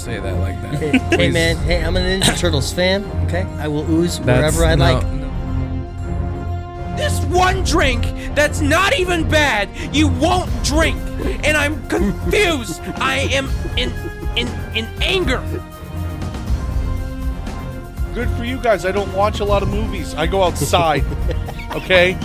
say that like that. Hey man, hey, I'm a Ninja Turtles fan, okay? I will ooze wherever I like. This one drink that's not even bad, you won't drink. And I'm confused. I am in anger. Good for you guys. I don't watch a lot of movies. I go outside. Okay?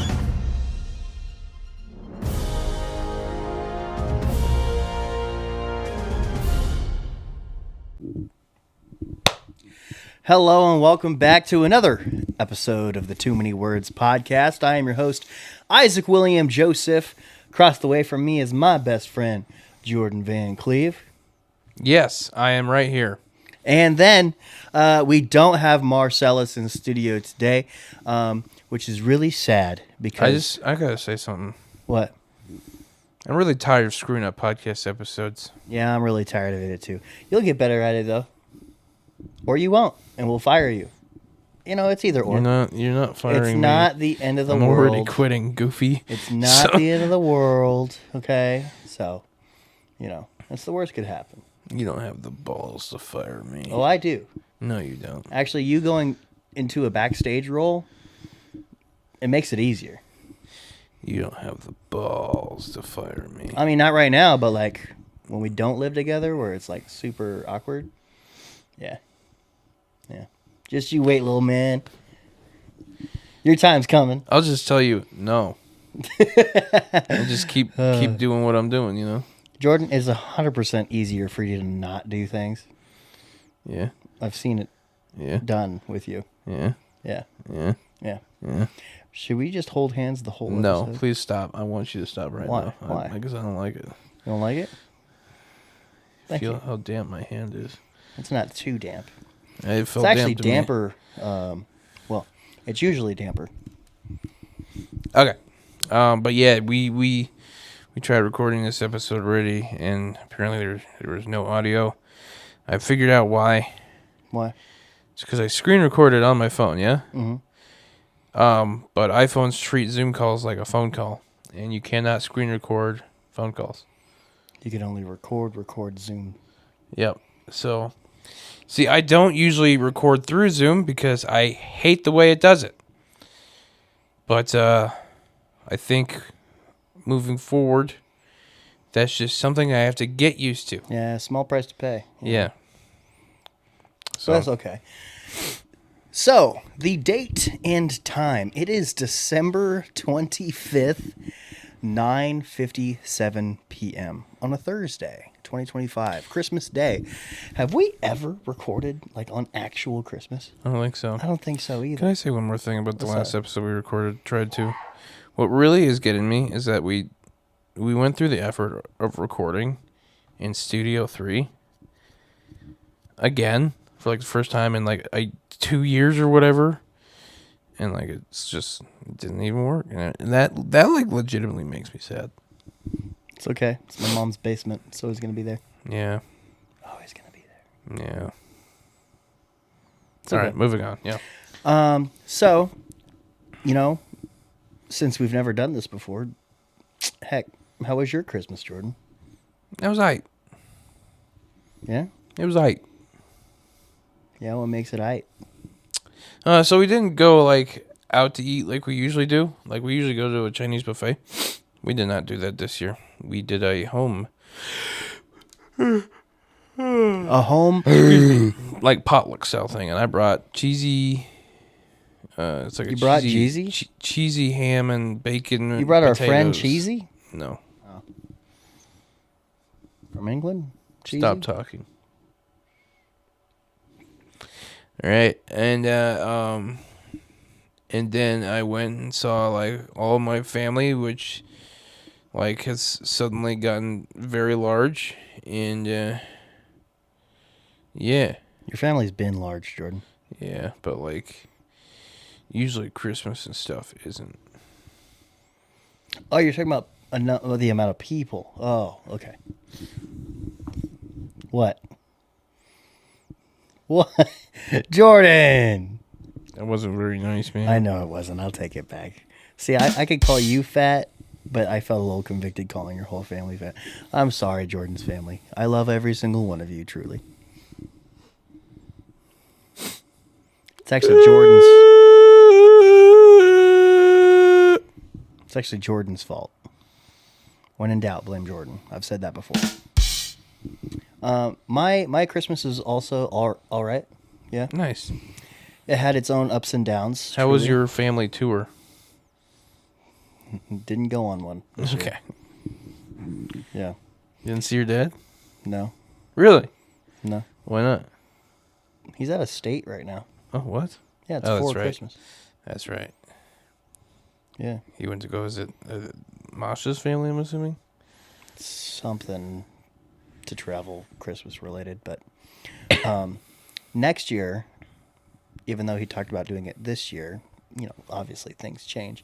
Hello and welcome back to another episode of the Too Many Words podcast. I am your host, Isaac William Joseph. Across the way from me is my best friend, Jordan Van Cleve. Yes, I am right here. And then we don't have Marcellus in the studio today, which is really sad because... I gotta say something. What? I'm really tired of screwing up podcast episodes. Yeah, I'm really tired of it too. You'll get better at it though. Or you won't, and we'll fire you. You know, it's either or. You're not firing me. It's not the end of the world. I'm already quitting, Goofy. It's not the end of the world, okay? So, you know, that's the worst could happen. You don't have the balls to fire me. Oh, I do. No, you don't. Actually, you going into a backstage role, it makes it easier. You don't have the balls to fire me. I mean, not right now, but like when we don't live together where it's like super awkward. Yeah. Yeah. Just you wait, little man. Your time's coming. I'll just tell you, no. I'll just keep doing what I'm doing, you know? Jordan, is 100% easier for you to not do things. Yeah. I've seen it done with you. Yeah. Yeah. Yeah. Yeah. Yeah. Should we just hold hands the whole No, episode? please stop. I want you to stop right Why? now. Why? Because I don't like it. You don't like it? Thank Feel you. how damp my hand is. It's not too damp. It felt It's actually damp to me. damper. Well, it's usually damper. Okay. But yeah, we tried recording this episode already, and apparently there was no audio. I figured out why. Why? It's because I screen recorded on my phone, yeah? Mm-hmm. But iPhones treat Zoom calls like a phone call, and you cannot screen record phone calls. You can only record Zoom. Yep. So, see, I don't usually record through Zoom because I hate the way it does it. But I think moving forward, that's just something I have to get used to. Yeah, small price to pay. Yeah. So that's okay. So, the date and time. It is December 25th, 9:57 p.m. on a Thursday, 2025, Christmas Day. Have we ever recorded like on actual Christmas? I don't think so. I don't think so either. Can I say one more thing about the What's last that? episode we recorded? Tried to. What really is getting me is that we went through the effort of recording in Studio 3 again for like the first time in like 2 years or whatever, and like it didn't even work, and that like legitimately makes me sad. It's okay. It's my mom's basement. It's always going to be there. Yeah. Always going to be there. Yeah. It's All okay. right, moving on. Yeah. So, you know, since we've never done this before, heck, how was your Christmas, Jordan? That was aight. Yeah? It was aight. Yeah, what makes it aight? So we didn't go like out to eat like we usually do. Like we usually go to a Chinese buffet. We did not do that this year. We did a home A home? like potluck style thing, and I brought cheesy. It's like You brought cheesy? cheesy ham and bacon. You brought our friend potatoes. Cheesy No, from England? Cheesy? stop talking. All right, and then I went and saw like all of my family, which like has suddenly gotten very large, and yeah, Your family's been large, Jordan. yeah, but like usually Christmas and stuff isn't. Oh, you're talking about the amount of people. Oh, okay. What? What? Jordan! That wasn't very nice, man. I know it wasn't. I'll take it back. See, I could call you fat, but I felt a little convicted calling your whole family fat. I'm sorry, Jordan's family. I love every single one of you, truly. It's actually Jordan's. It's actually Jordan's fault. When in doubt, blame Jordan. I've said that before. My Christmas is also all right. Yeah, Nice. it had its own ups and downs. How was truly. your family tour? Didn't go on one. this year. Okay. Yeah. You didn't see your dad? No. Really? No. Why not? He's out of state right now. Oh, what? Yeah, it's Oh, for that's right. Christmas. That's right. Yeah. He went to go visit Masha's family, I'm assuming? Something to travel Christmas related, but next year, even though he talked about doing it this year, obviously things change.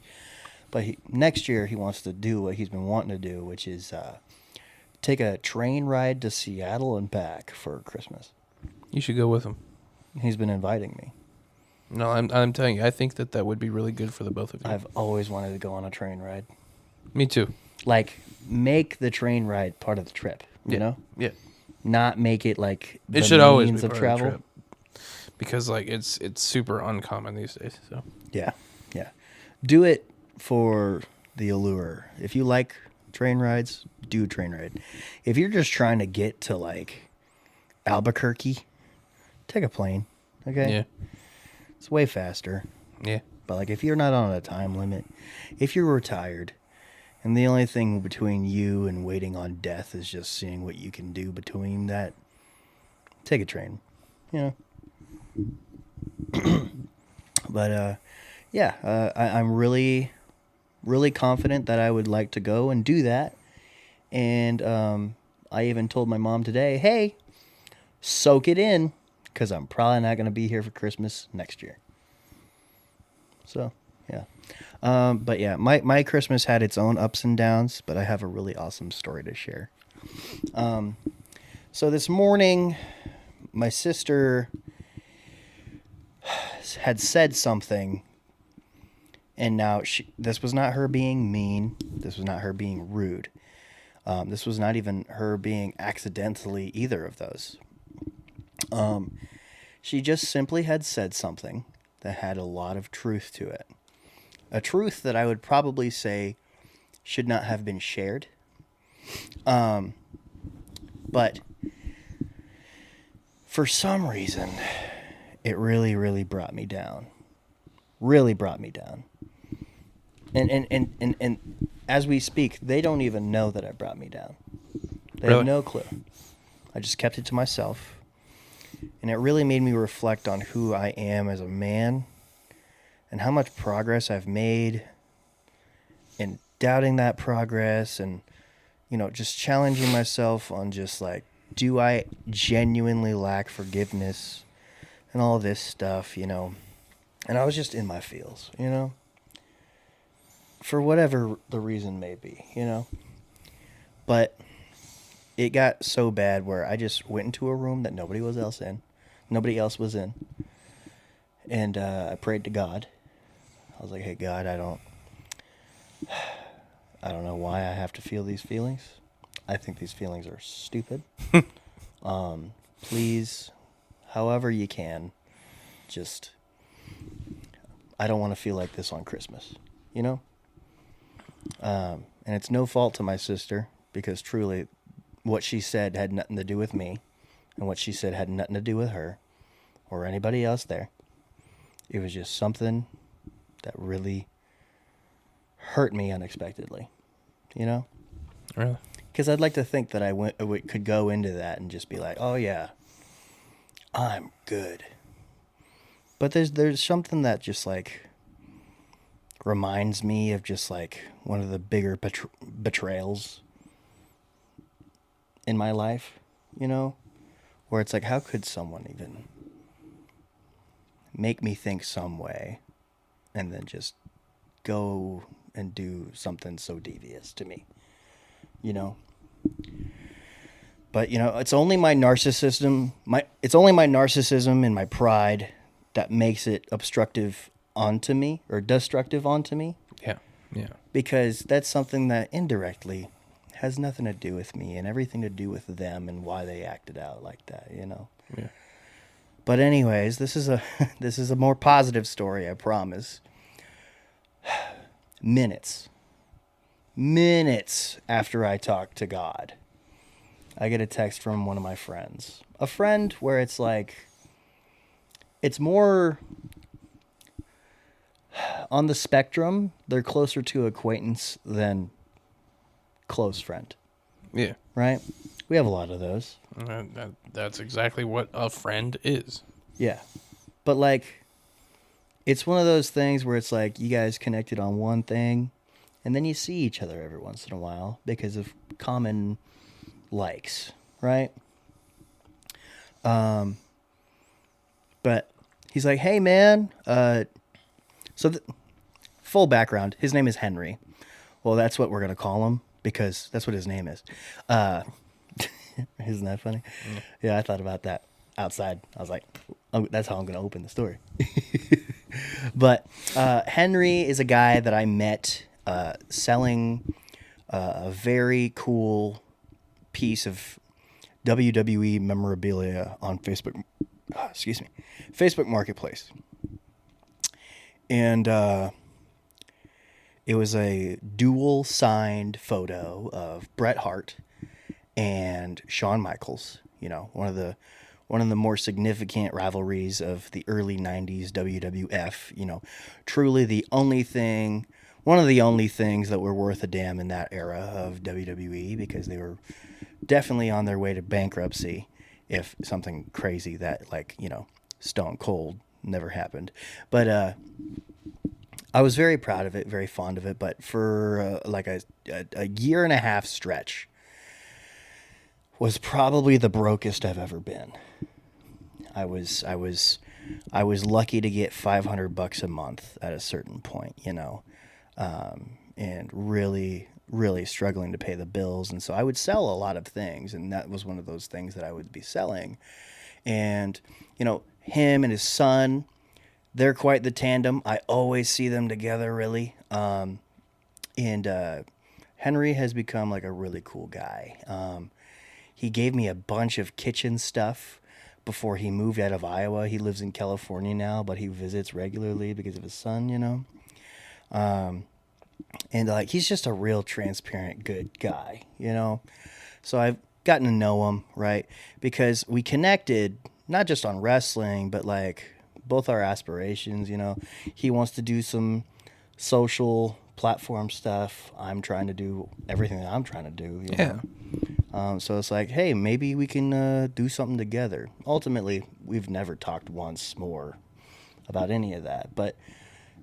But next year he wants to do what he's been wanting to do, which is take a train ride to Seattle and back for Christmas. You should go with him. He's been inviting me. No, I'm telling you, I think that would be really good for the both of you. I've always wanted to go on a train ride. Me too. Like, make the train ride part of the trip, you know? Yeah. Not make it like the It should always be means part of of the travel. trip. Because like it's super uncommon these days. So Yeah, yeah. Do it for the allure. If you like train rides, do a train ride. If you're just trying to get to like Albuquerque, take a plane. Okay? yeah, It's way faster. yeah. But like if you're not on a time limit, if you're retired, and the only thing between you and waiting on death is just seeing what you can do between that, take a train. You know? But yeah, I'm really, really confident that I would like to go and do that. And I even told my mom today, hey, soak it in, because I'm probably not going to be here for Christmas next year. So, yeah. But yeah, my Christmas had its own ups and downs, but I have a really awesome story to share. So this morning, my sister had said something, and now this was not her being mean. This was not her being rude. This was not even her being accidentally either of those. She just simply had said something that had a lot of truth to it. A truth that I would probably say should not have been shared. But for some reason, it really, really brought me down. Really brought me down. And as we speak, they don't even know that it brought me down. They Really? have no clue. I just kept it to myself. And it really made me reflect on who I am as a man and how much progress I've made in doubting that progress and, just challenging myself on just like, do I genuinely lack forgiveness and all this stuff, And I was just in my feels, for whatever the reason may be, But it got so bad where I just went into a room that nobody else was in. And I prayed to God. I was like, hey, God, I don't know why I have to feel these feelings. I think these feelings are stupid. Please, however you can, just, I don't want to feel like this on Christmas, And it's no fault to my sister, because truly what she said had nothing to do with me, and what she said had nothing to do with her or anybody else there. It was just something that really hurt me unexpectedly, Really? Because I'd like to think that I could go into that and just be like, oh yeah, I'm good. But there's something that just like reminds me of just like one of the bigger betrayals in my life, where it's like, how could someone even make me think some way and then just go and do something so devious to me, But, it's only my narcissism, and my pride that makes it obstructive onto me or destructive onto me. Yeah. Yeah. Because that's something that indirectly has nothing to do with me and everything to do with them and why they acted out like that, Yeah. But anyways, this is a this is a more positive story, I promise. Minutes after I talk to God, I get a text from one of my friends. A friend where it's like, it's more on the spectrum. They're closer to acquaintance than close friend, Yeah. right? We have a lot of those. That's exactly what a friend is. Yeah. But like, it's one of those things where it's like you guys connected on one thing and then you see each other every once in a while because of common likes, right? But he's like, hey man, full background, his name is Henry. Well, that's what we're going to call him because that's what his name is. Isn't that funny? Yeah, I thought about that outside. I was like, oh, that's how I'm going to open the story. But Henry is a guy that I met selling a very cool piece of WWE memorabilia on Facebook. Facebook Marketplace. And it was a dual signed photo of Bret Hart and Shawn Michaels. You know, one of the more significant rivalries of the early 90s WWF. You know, truly one of the only things that were worth a damn in that era of WWE, because they were definitely on their way to bankruptcy if something crazy that, like, you know, Stone Cold never happened. But I was very proud of it, very fond of it. But for like a year and a half stretch was probably the brokest I've ever been. I was lucky to get $500 a month at a certain point, you know, and really struggling to pay the bills. And so I would sell a lot of things, and that was one of those things that I would be selling. And, you know, him and his son, they're quite the tandem. I always see them together, really. And Henry has become like a really cool guy. He gave me a bunch of kitchen stuff before he moved out of Iowa. He lives in California now, but he visits regularly because of his son, you know. And like, he's just a real transparent, good guy, you know. So I've gotten to know him, right? Because we connected not just on wrestling, but like both our aspirations, you know. He wants to do some social platform stuff. I'm trying to do everything that I'm trying to do, you know? So it's like, hey, maybe we can do something together. Ultimately, we've never talked once more about any of that. But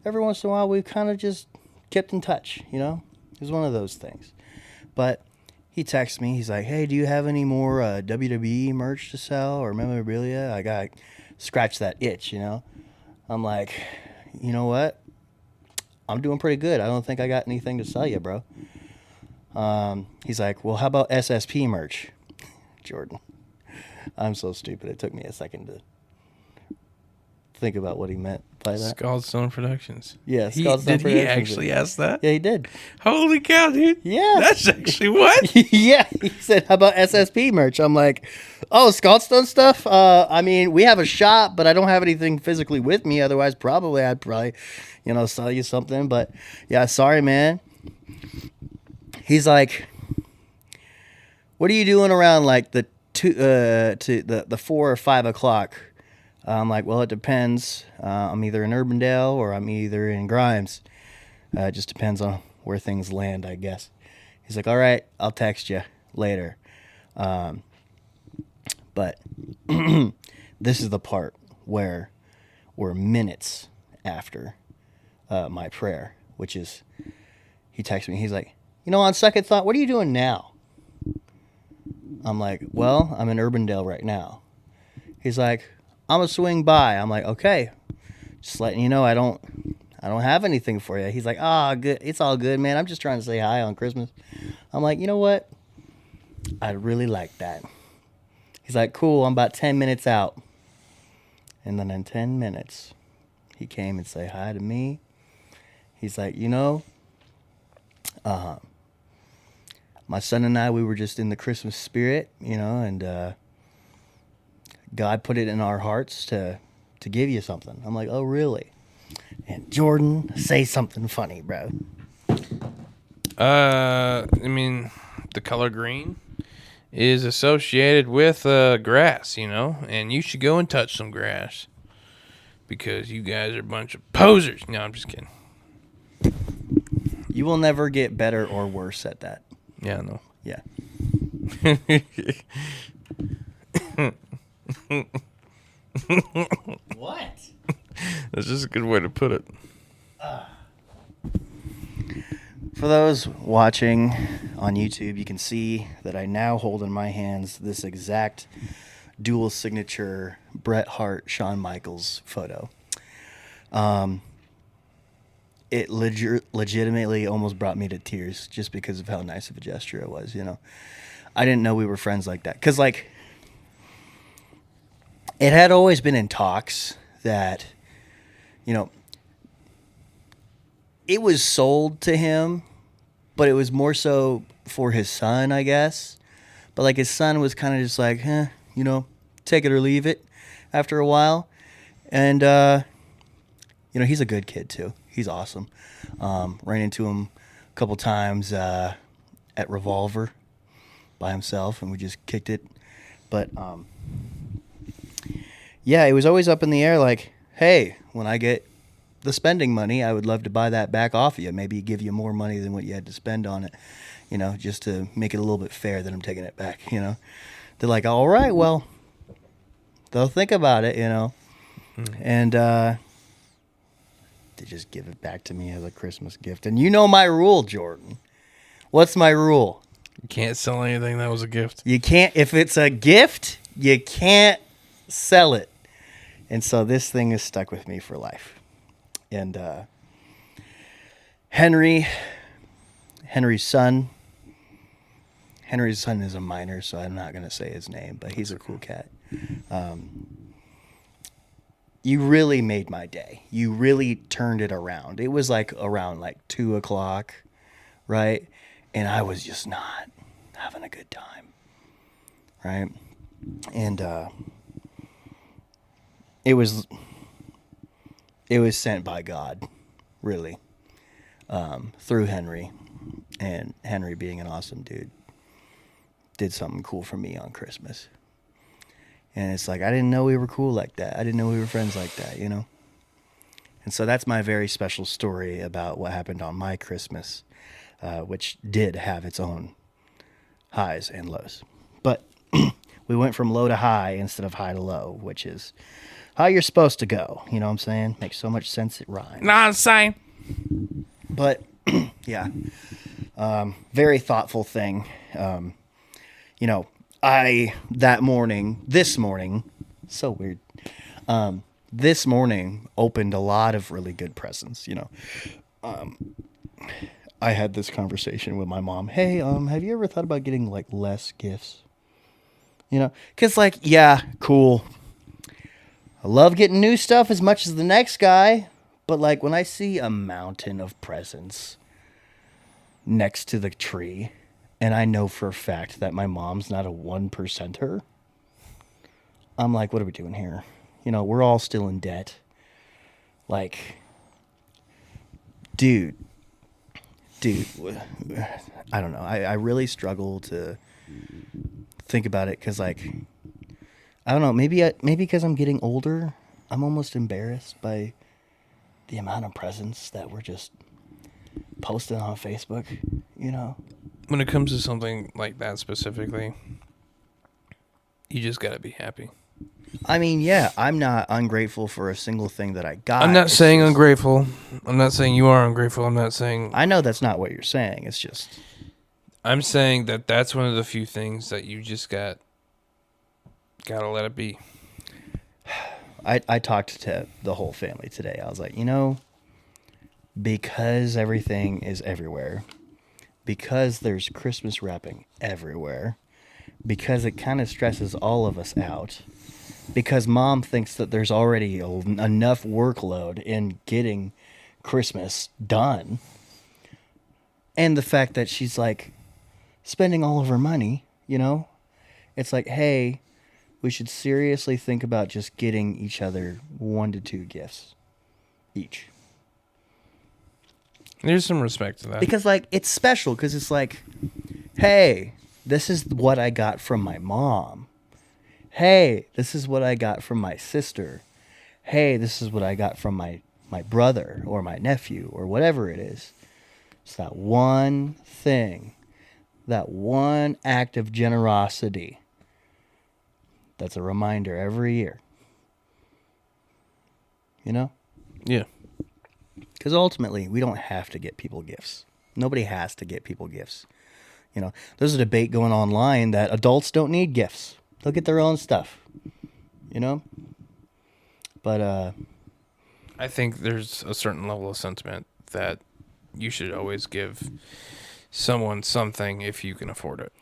every once in a while, we've kind of just kept in touch, you know? It was one of those things. But he texts me. He's like, hey, do you have any more WWE merch to sell or memorabilia? I got to scratch that itch, you know? I'm like, you know what? I'm doing pretty good. I don't think I got anything to sell you, bro. He's like, well, how about SSP merch? Jordan. I'm so stupid. It took me a second to think about what he meant by that. Scald Stone Productions. Yeah, Scald Stone Productions. Did he actually ask that? Yeah, he did. Holy cow, dude. Yeah. That's actually what? Yeah. He said, how about SSP merch? I'm like, oh, Scald Stone stuff? I mean, we have a shop, but I don't have anything physically with me. Otherwise, I'd probably, you know, sell you something. But yeah, sorry, man. He's like, what are you doing around like the 4 or 5 o'clock? I'm like, well, it depends. I'm either in Urbandale or I'm either in Grimes. It just depends on where things land, I guess. He's like, all right, I'll text you later. But this is the part where we're minutes after my prayer, which is, he texts me. He's like, you know, on second thought, what are you doing now? I'm like, well, I'm in Urbandale right now. He's like, I'm gonna swing by. I'm like, okay, just letting you know I don't have anything for you. He's like, good. It's all good, man. I'm just trying to say hi on Christmas. I'm like, you know what? I really like that. He's like, cool. I'm about 10 minutes out. And then in 10 minutes, he came and say hi to me. He's like, you know, my son and I, we were just in the Christmas spirit, you know, and God put it in our hearts to give you something. I'm like, oh, really? And Jordan, say something funny, bro. I mean, the color green is associated with grass, you know, and you should go and touch some grass because you guys are a bunch of posers. No, I'm just kidding. You will never get better or worse at that. Yeah, no. Yeah. What? That's just a good way to put it. For those watching on YouTube, you can see that I now hold in my hands this exact dual signature Bret Hart, Shawn Michaels photo. It legitimately almost brought me to tears just because of how nice of a gesture it was, you know. I didn't know we were friends like that. Because, like, it had always been in talks that, you know, it was sold to him, but it was more so for his son, I guess. But, like, his son was kind of just like, you know, take it or leave it after a while. And, you know, he's a good kid, too. He's awesome. Ran into him a couple times at Revolver by himself, and we just kicked it. But, yeah, it was always up in the air like, hey, when I get the spending money, I would love to buy that back off of you. Maybe give you more money than what you had to spend on it, you know, just to make it a little bit fair that I'm taking it back, you know. They're like, all right, well, they'll think about it, you know. And they just give it back to me as a Christmas gift. And you know my rule, Jordan. What's my rule? You can't sell anything that was a gift. You can't, if it's a gift, you can't sell it. And so this thing is stuck with me for life. And Henry's son is a minor, so I'm not going to say his name, but he's a cool cat. You really made my day. You really turned it around. It was like around like 2:00, right? And I was just not having a good time, right? And it was sent by God, really, through Henry. And Henry, being an awesome dude, did something cool for me on Christmas. And it's like, I didn't know we were cool like that. I didn't know we were friends like that, you know? And so that's my very special story about what happened on my Christmas, which did have its own highs and lows. But we went from low to high instead of high to low, which is how you're supposed to go. You know what I'm saying? Makes so much sense it rhymes. No, I'm saying. But, yeah. Very thoughtful thing. You know, this morning, so weird. This morning opened a lot of really good presents, you know. I had this conversation with my mom. Hey, have you ever thought about getting like less gifts? You know, cause like, yeah, cool. I love getting new stuff as much as the next guy, but like when I see a mountain of presents next to the tree, and I know for a fact that my mom's not a 1%er, I'm like, what are we doing here? You know, we're all still in debt. Like, dude, I don't know. I really struggle to think about it because, like, I don't know. Maybe because I'm getting older, I'm almost embarrassed by the amount of presents that we're just posting on Facebook, you know? When it comes to something like that specifically, you just got to be happy. I mean, yeah, I'm not ungrateful for a single thing that I got. I'm not saying ungrateful. I'm not saying you are ungrateful. I'm not saying... I know that's not what you're saying. It's just... I'm saying that that's one of the few things that you just gotta let it be. I talked to the whole family today. I was like, you know, because everything is everywhere, because there's Christmas wrapping everywhere, because it kind of stresses all of us out, because mom thinks that there's already enough workload in getting Christmas done, and the fact that she's like spending all of her money, you know, it's like, hey, we should seriously think about just getting each other 1 to 2 gifts each. There's some respect to that. Because, like, it's special because it's like, hey, this is what I got from my mom. Hey, this is what I got from my sister. Hey, this is what I got from my brother or my nephew or whatever it is. It's that one thing, that one act of generosity that's a reminder every year. You know? Yeah. Because ultimately, we don't have to get people gifts. Nobody has to get people gifts. You know, there's a debate going online that adults don't need gifts. They'll get their own stuff. You know? But, I think there's a certain level of sentiment that you should always give someone something if you can afford it.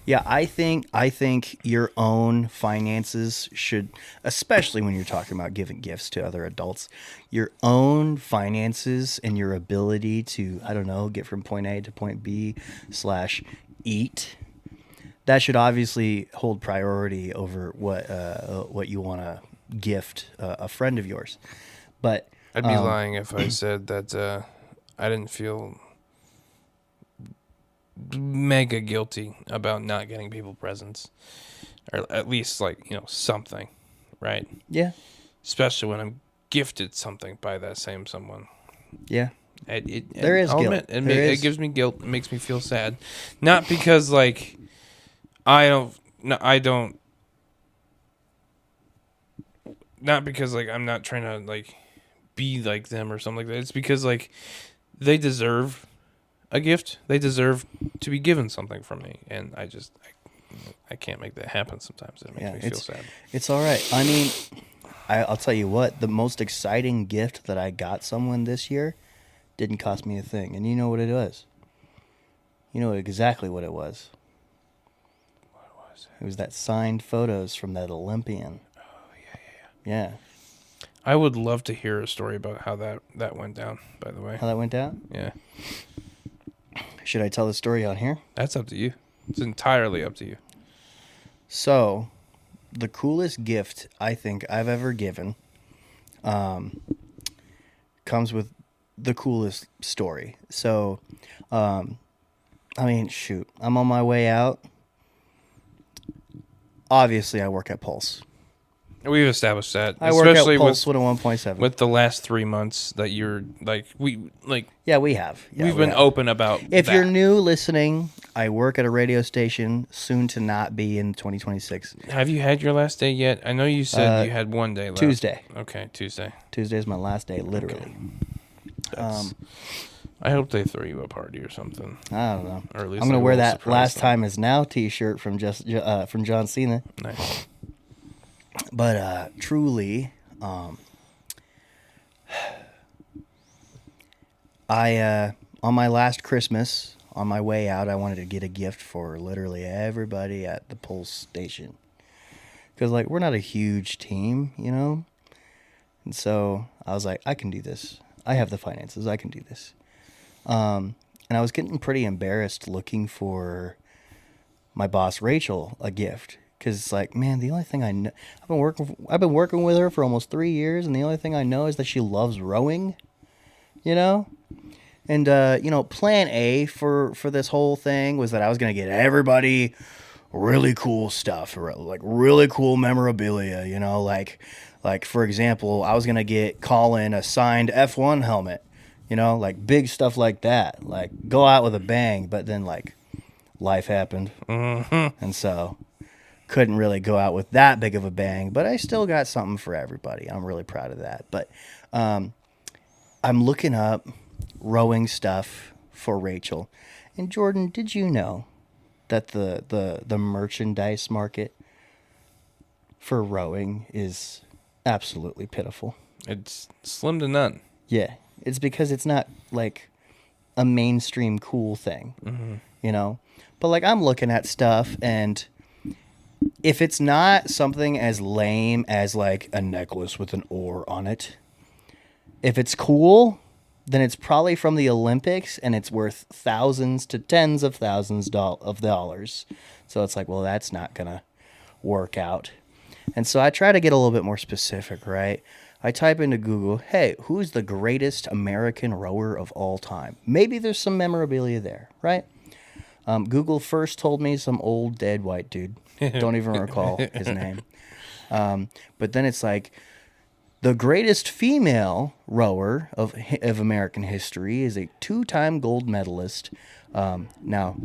yeah, I think your own finances should, especially when you're talking about giving gifts to other adults, your own finances and your ability to, I don't know, get from point A to point B / eat, that should obviously hold priority over what you want to gift a friend of yours. But I'd be lying if I said that I didn't feel mega guilty about not getting people presents, or at least, like, you know, something, right? yeah, Especially when I'm gifted something by that same someone. yeah. There is I'll guilt. admit, There it is. gives me guilt. It makes me feel sad, not because like I don't. Not because like I'm not trying to like be like them or something like that. It's because like they deserve a gift. They deserve to be given something from me, and I can't make that happen sometimes. It makes me feel sad. It's all right. I mean, I'll tell you what, the most exciting gift that I got someone this year didn't cost me a thing. And you know what it was? You know exactly what it was. What was it? It was that signed photos from that Olympian. Oh yeah. Yeah. I would love to hear a story about how that went down. By the way, How that went down? yeah, Should I tell the story on here? that's up to you. It's entirely up to you. So, the coolest gift I think I've ever given comes with the coolest story. So, I mean, shoot, I'm on my way out. Obviously, I work at Pulse. We've established that, I work at especially Pulse with 101.7. with the last 3 months that you're like Yeah, we have. Yeah, we've we been have. open about. If that. you're new listening, I work at a radio station, soon to not be in 2026. Have you had your last day yet? I know you said you had one day left. Tuesday. Okay, Tuesday. Tuesday is my last day, literally. That's- I hope they throw you a party or something. I don't know. Or at least I'm gonna they wear will that surprise "Last them. Time Is Now" T-shirt from from John Cena. Nice. But truly, I on my last Christmas, on my way out, I wanted to get a gift for literally everybody at the Pulse station. Because, like, we're not a huge team, you know? And so I was like, I can do this. I have the finances. I can do this. And I was getting pretty embarrassed looking for my boss, Rachel, a gift. Because it's like, man, the only thing I know, I've been working with her for almost 3 years, and the only thing I know is that she loves rowing, you know? And, you know, plan A for this whole thing was that I was going to get everybody really cool stuff, or like really cool memorabilia, you know? Like for example, I was going to get Colin a signed F1 helmet, you know? Like big stuff like that. Like go out with a bang, but then like life happened. Mm-hmm. And so couldn't really go out with that big of a bang, but I still got something for everybody. I'm really proud of that. But I'm looking up rowing stuff for Rachel. And Jordan, did you know that the merchandise market for rowing is absolutely pitiful? It's slim to none. Yeah, it's because it's not like a mainstream cool thing, you know? But like I'm looking at stuff, and if it's not something as lame as like a necklace with an oar on it, if it's cool, then it's probably from the Olympics and it's worth thousands to tens of thousands of dollars. So it's like, well, that's not going to work out. And so I try to get a little bit more specific, right? I type into Google, hey, who's the greatest American rower of all time? Maybe there's some memorabilia there, right? Google first told me some old dead white dude. Don't even recall his name. But then it's like, the greatest female rower of American history is a 2-time gold medalist. Now,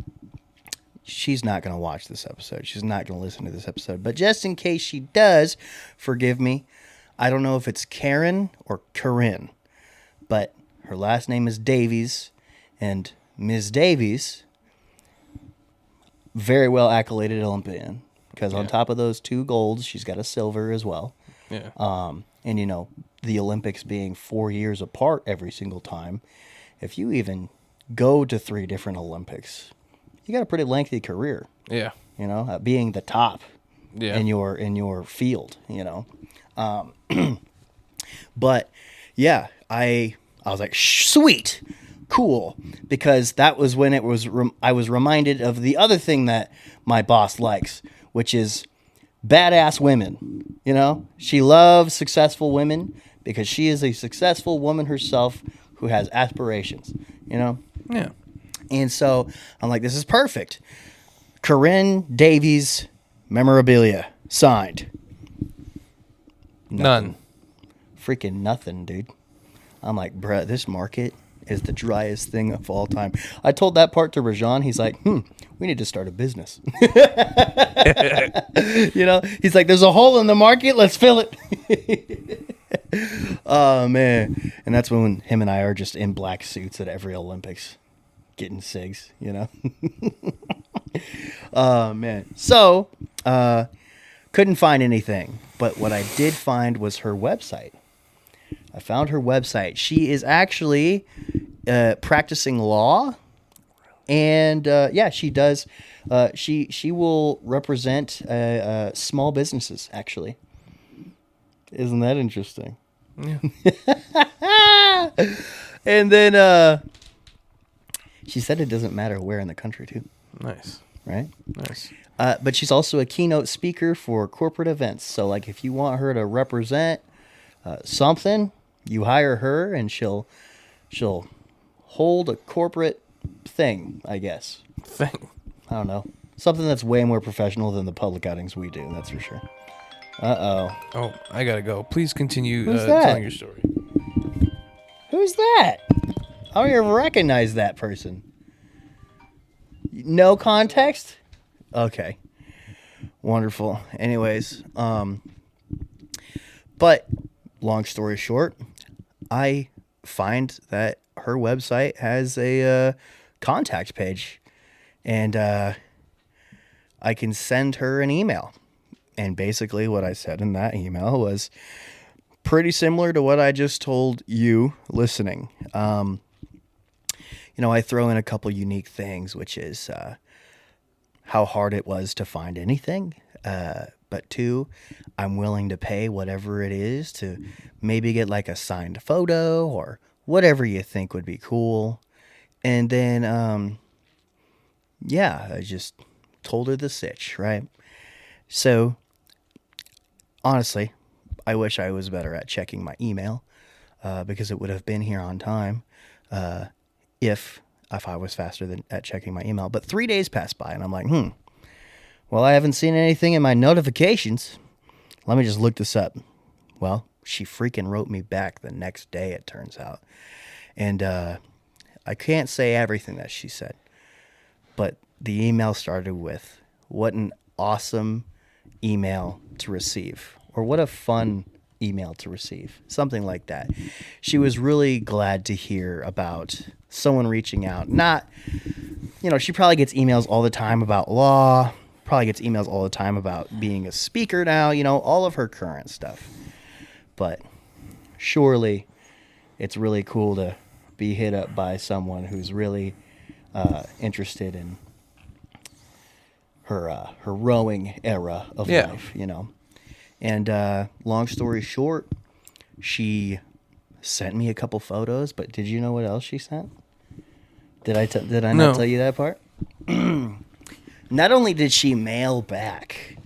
she's not going to watch this episode. She's not going to listen to this episode. But just in case she does, forgive me. I don't know if it's Karen or Corinne, but her last name is Davies. And Ms. Davies, very well accoladed Olympian. Because on top of those 2 golds, she's got a silver as well. Yeah. And, you know, the Olympics being 4 years apart every single time, if you even go to 3 different Olympics, you got a pretty lengthy career, Yeah. you know, at being the top Yeah. in your field, you know. But, yeah, I was like, sweet, cool, because that was when I was reminded of the other thing that my boss likes, which is badass women. You know, she loves successful women because she is a successful woman herself who has aspirations, you know? Yeah. And so I'm like, this is perfect. Corinne Davies memorabilia signed. None. Freaking nothing, dude. I'm like, bruh, this market is the driest thing of all time. I told that part to Rajan. He's like, we need to start a business. You know, he's like, there's a hole in the market. Let's fill it. Oh, man. And that's when him and I are just in black suits at every Olympics getting cigs, you know. Oh, man. So, couldn't find anything. But what I did find was her website. I found her website. She is actually practicing law, and yeah, she does. She will represent small businesses. Actually, isn't that interesting? Yeah. And then she said it doesn't matter where in the country, too. Nice. Right? Nice. But she's also a keynote speaker for corporate events. So, like, if you want her to represent something, you hire her, and she'll hold a corporate thing, I guess. Thing. I don't know. Something that's way more professional than the public outings we do, that's for sure. Uh-oh. Oh, I gotta go. Please continue Who's that? telling your story. Who's that? I don't even recognize that person. No context? Okay. Wonderful. Anyways, but long story short, I find that her website has a contact page, and I can send her an email. And basically what I said in that email was pretty similar to what I just told you listening. You know, I throw in a couple unique things, which is how hard it was to find anything. But 2, I'm willing to pay whatever it is to maybe get like a signed photo or whatever you think would be cool. And then, yeah, I just told her the sitch, right? So, honestly, I wish I was better at checking my email because it would have been here on time if I was faster at checking my email. But 3 days passed by, and I'm like, well, I haven't seen anything in my notifications. Let me just look this up. Well, she freaking wrote me back the next day, it turns out. And I can't say everything that she said, but the email started with, what an awesome email to receive, or what a fun email to receive, something like that. She was really glad to hear about someone reaching out. Not, you know, she probably gets emails all the time about law, probably gets emails all the time about being a speaker now, you know, all of her current stuff. But surely it's really cool to be hit up by someone who's really interested in her rowing era of life, you know. And long story short, she sent me a couple photos, but did you know what else she sent? Did I not tell you that part? Not only did she mail back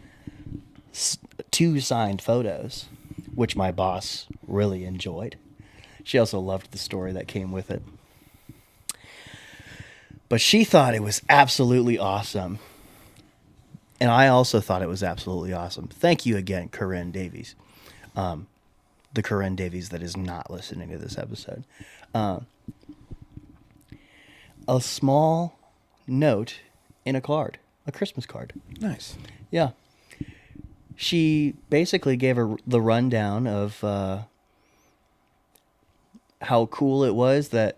2 signed photos, which my boss really enjoyed. She also loved the story that came with it. But she thought it was absolutely awesome. And I also thought it was absolutely awesome. Thank you again, Corinne Davies. The Corinne Davies that is not listening to this episode. A small note in a card, a Christmas card. Nice. Yeah. She basically gave her the rundown of how cool it was that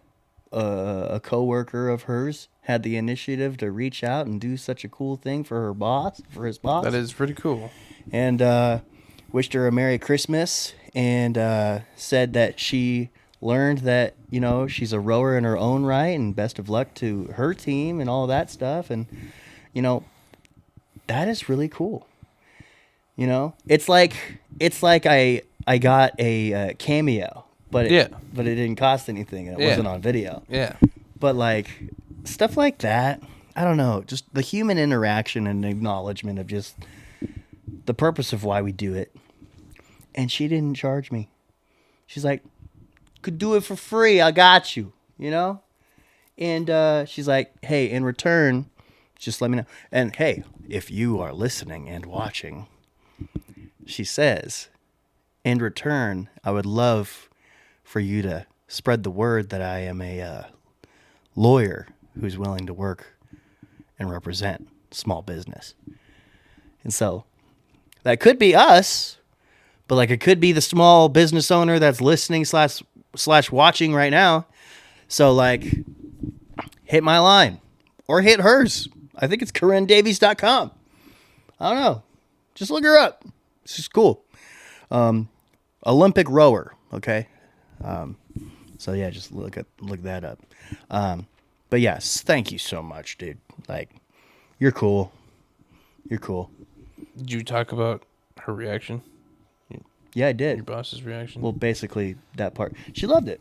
a coworker of hers had the initiative to reach out and do such a cool thing for her boss, for his boss. That is pretty cool. And wished her a Merry Christmas and said that she learned that, you know, she's a rower in her own right and best of luck to her team and all that stuff. And, you know, that is really cool. You know, it's like I got a cameo, but it didn't cost anything and it wasn't on video. Yeah. But like stuff like that, I don't know, just the human interaction and acknowledgement of just the purpose of why we do it. And she didn't charge me. She's like, could do it for free. I got you, you know? And she's like, hey, in return, just let me know. And hey, if you are listening and watching, she says, in return, I would love for you to spread the word that I am a lawyer who's willing to work and represent small business. And so that could be us, but like it could be the small business owner that's listening slash watching right now. So like hit my line or hit hers. I think it's CorinneDavies.com. I don't know. Just look her up. It's just cool. Olympic rower. Okay. So yeah, just look that up. But yes, thank you so much, dude. Like, you're cool. You're cool. Did you talk about her reaction? Yeah, I Your did. boss's reaction? Well, basically that part. She loved it.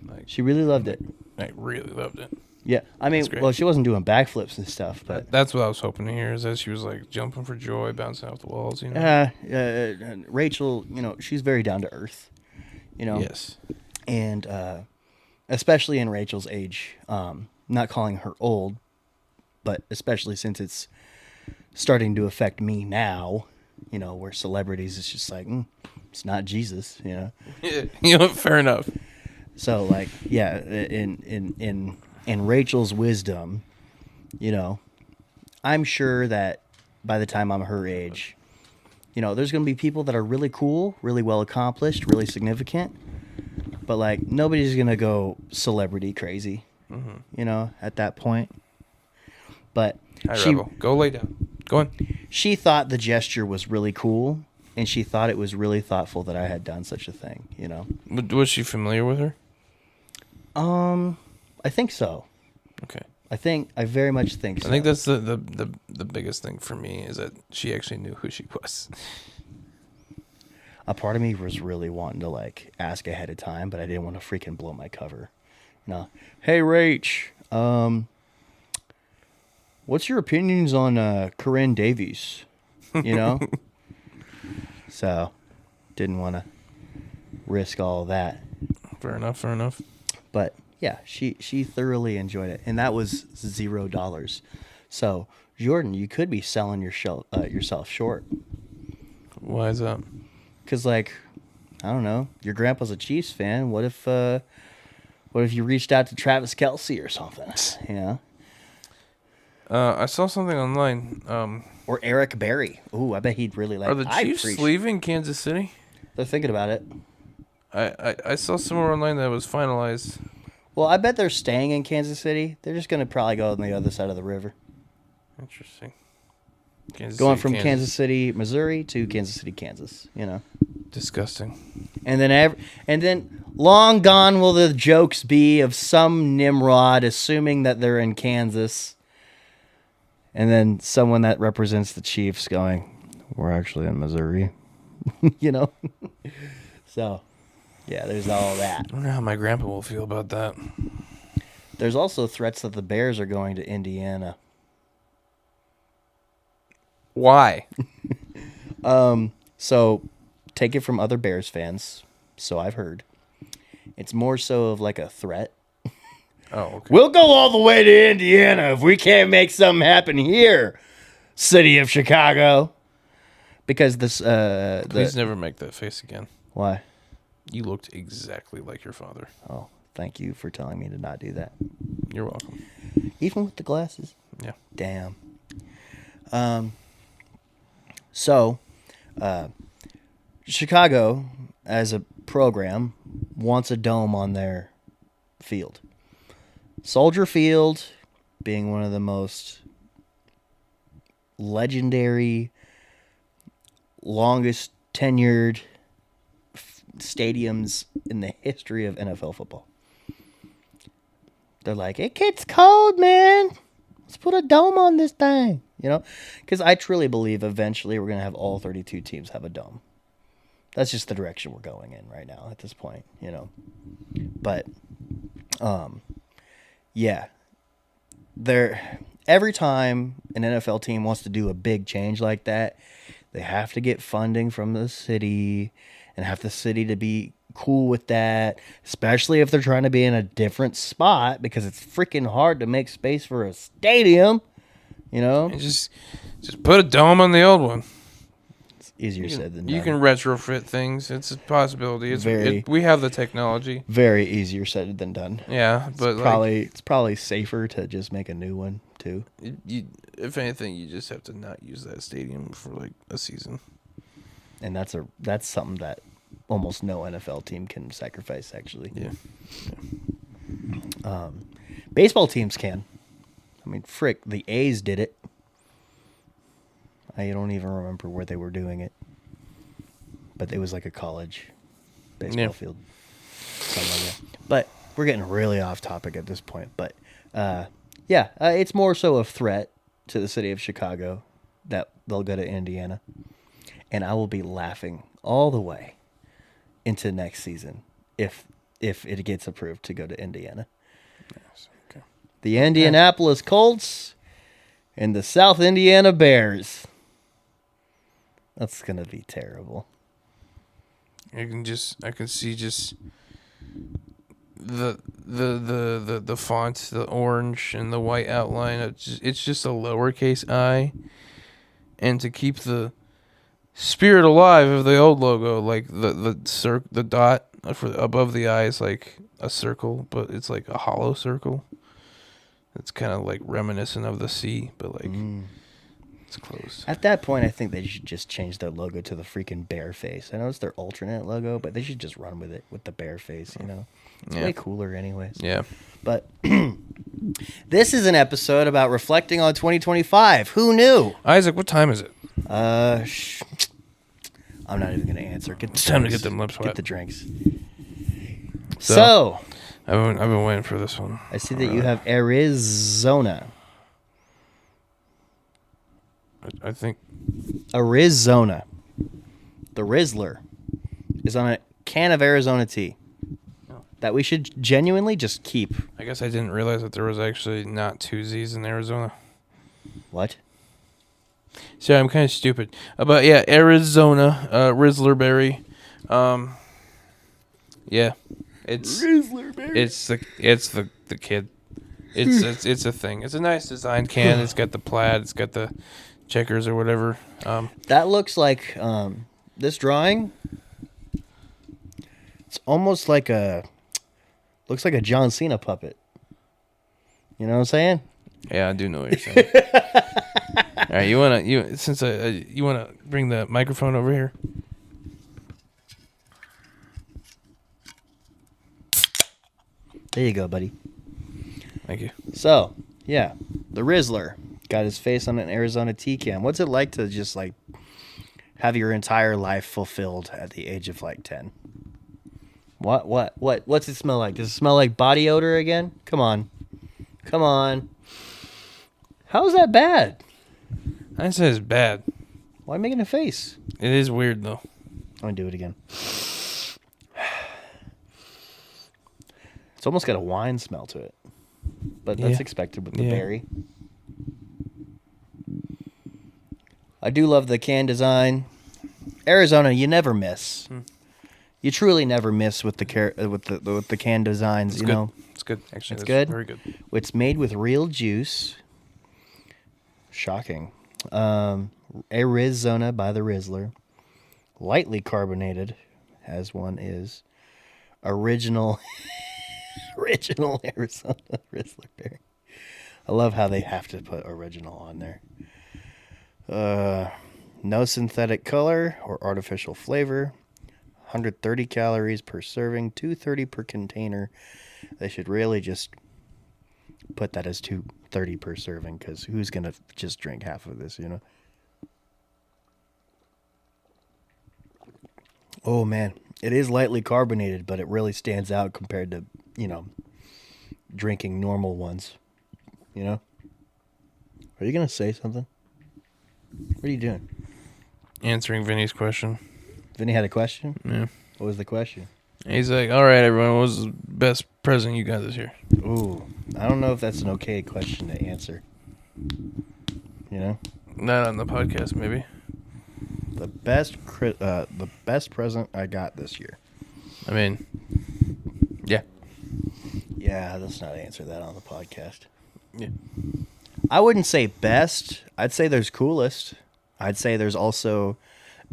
Like, She really loved it. I really loved it. Yeah. I mean, That's great. well, she wasn't doing backflips and stuff, but That's what I was hoping to hear, is that she was like jumping for joy, bouncing off the walls, you know? Rachel, you know, she's very down to earth, you know? Yes. And especially in Rachel's age, not calling her old, but especially since it's starting to affect me now, you know, where celebrities, it's just like, it's not Jesus, you know? You know, fair enough. So like, yeah, in Rachel's wisdom, you know, I'm sure that by the time I'm her age, you know, there's going to be people that are really cool, really well accomplished, really significant, but like nobody's going to go celebrity crazy, you know, at that point. But Hi, Rebel. Go lay down. Go on. she thought the gesture was really cool, and she thought it was really thoughtful that I had done such a thing, you know. Was she familiar with her? I think so. Okay. I very much think so. I think that's the biggest thing for me, is that she actually knew who she was. A part of me was really wanting to like ask ahead of time, but I didn't want to freaking blow my cover. You know, hey Rach, what's your opinions on Corinne Davies? You know, so didn't want to risk all of that. Fair enough. Fair enough. But yeah, she thoroughly enjoyed it, and that was $0. So Jordan, you could be selling yourself short. Why is that? Because, like, I don't know, your grandpa's a Chiefs fan. What if you reached out to Travis Kelce or something? You know, I saw something online. or Eric Berry. Ooh, I bet he'd really like. Are the Chiefs leaving Kansas City? They're thinking about it. I saw somewhere online that was finalized. Well, I bet they're staying in Kansas City. They're just gonna probably go on the other side of the river, Interesting. going from Kansas City, Missouri to Kansas City, Kansas. You know. Disgusting. And then long gone will the jokes be of some Nimrod assuming that they're in Kansas, and then someone that represents the Chiefs going, "We're actually in Missouri," you know. So, yeah, there's all that. I wonder how my grandpa will feel about that. There's also threats that the Bears are going to Indiana. Why? So take it from other Bears fans. So I've heard. It's more so of like a threat. Oh, okay. We'll go all the way to Indiana if we can't make something happen here, city of Chicago. Because this, Please never make that face again. why? You looked exactly like your father. Oh, thank you for telling me to not do that. You're welcome. Even with the glasses. Yeah. Damn. So, Chicago, as a program, wants a dome on their field. Soldier Field being one of the most legendary, longest tenured stadiums in the history of NFL football. They're like, it gets cold, man. Let's put a dome on this thing, you know? Because I truly believe eventually we're going to have all 32 teams have a dome. That's just the direction we're going in right now at this point, you know? But, yeah. Every time an NFL team wants to do a big change like that, they have to get funding from the city and have the city to be cool with that, especially if they're trying to be in a different spot because it's freaking hard to make space for a stadium, you know? And just put a dome on the old one. It's easier said than done. You can retrofit things. It's a possibility. We have the technology. Very easier said than done. Yeah, but It's probably safer to just make a new one too. if anything, you just have to not use that stadium for like a season. And that's something that almost no NFL team can sacrifice, actually. Yeah. Baseball teams can. I mean, frick, the A's did it. I don't even remember where they were doing it. But it was like a college baseball field. Something like that. But we're getting really off topic at this point. But, it's more so a threat to the city of Chicago that they'll go to Indiana. And I will be laughing all the way into next season if it gets approved to go to Indiana. Yes, okay. The Indianapolis Colts and the South Indiana Bears. That's gonna be terrible. I can see just the font, the orange and the white outline. It's just a lowercase I, and to keep the spirit alive of the old logo, like the dot above the I is like a circle, but it's like a hollow circle. It's kind of like reminiscent of the C, but like it's close. At that point, I think they should just change their logo to the freaking bear face. I know it's their alternate logo, but they should just run with it with the bear face, you know? It's way cooler anyways. Yeah. But this is an episode about reflecting on 2025. Who knew? Isaac, what time is it? I'm not even going to answer. It's time to get them lips wet. Get the drinks. So I've been waiting for this one. I see that you have Arizona. I think Arizona. The Rizzler is on a can of Arizona tea that we should genuinely just keep. I guess I didn't realize that there was actually not two Z's in Arizona. What? Sorry, I'm kind of stupid. But yeah, Arizona, Rizzler berry. Yeah, it's Rizzler berry. it's the kid. It's a thing. It's a nice designed can. It's got the plaid. It's got the checkers or whatever. That looks like this drawing. It's almost like looks like a John Cena puppet. You know what I'm saying? Yeah, I do know what you're saying. All right, you wanna bring the microphone over here? There you go, buddy. Thank you. So, yeah, the Rizzler got his face on an Arizona tea can. What's it like to just like have your entire life fulfilled at the age of like 10? What's it smell like? Does it smell like body odor again? Come on. How is that bad? I said it's bad. Why making a face? It is weird though. I'm gonna do it again. It's almost got a wine smell to it, but that's Yeah. expected with the Yeah. berry. I do love the can design. Arizona, you never miss. You truly never miss with the can designs. It's you good. know, It's good. Actually, It's that's good? Very good. it's made with real juice. Shocking. Arizona by the Rizzler, lightly carbonated, as one is. Original Arizona Rizzler berry. I love how they have to put original on there. No synthetic color or artificial flavor. 130 calories per serving, 230 per container. They should really just put that as 230 per serving, because who's going to just drink half of this, you know? Oh, man. It is lightly carbonated, but it really stands out compared to, drinking normal ones. You know? Are you going to say something? What are you doing? Answering Vinny's question. Vinny had a question? Yeah. What was the question? He's like, all right, everyone, what was the best present you got this year? Ooh, I don't know if that's an okay question to answer. You know? Not on the podcast, maybe. The best present I got this year. I mean, yeah. Yeah, let's not answer that on the podcast. Yeah. I wouldn't say best. I'd say there's coolest. I'd say there's also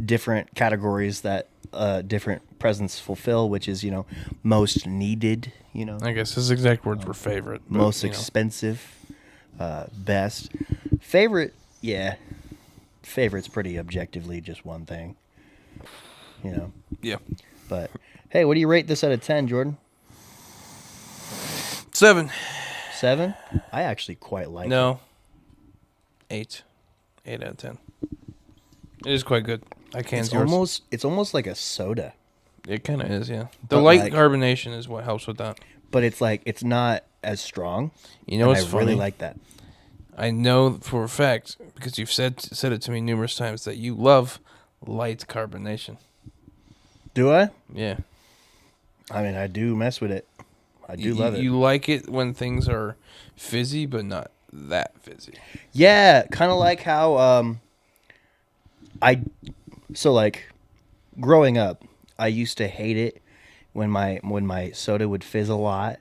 different categories that different presents fulfill, which is, most needed, I guess his exact words were favorite. But, most expensive, best. Favorite, yeah. Favorite's pretty objectively just one thing, Yeah. But, hey, what do you rate this out of 10, Jordan? 7. 7? I actually quite like it. No. 8. 8 out of 10. It is quite good. I can't. It's almost like a soda, It kind of is, yeah. The But, light like- carbonation is what helps with that. but it's not as strong. You know and what's I funny? really like that. I know for a fact, because you've said it to me numerous times, that you love light carbonation. Do I? Yeah. I mean, I do mess with it. I do love it. You like it when things are fizzy, but not that fizzy. Yeah, kind of like how growing up, I used to hate it when my soda would fizz a lot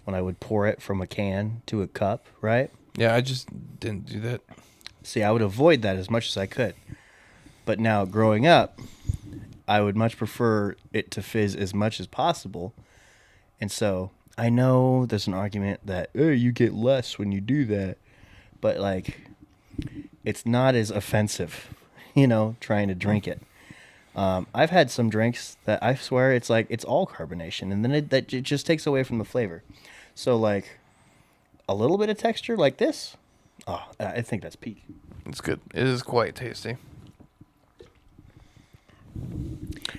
when I would pour it from a can to a cup, right? Yeah, I just didn't do that. See, I would avoid that as much as I could. But now growing up, I would much prefer it to fizz as much as possible. And so I know there's an argument that, hey, you get less when you do that. But, it's not as offensive, trying to drink it. I've had some drinks that I swear it's all carbonation. And then it just takes away from the flavor. So, a little bit of texture like this, oh, I think that's peak. It's good. It is quite tasty.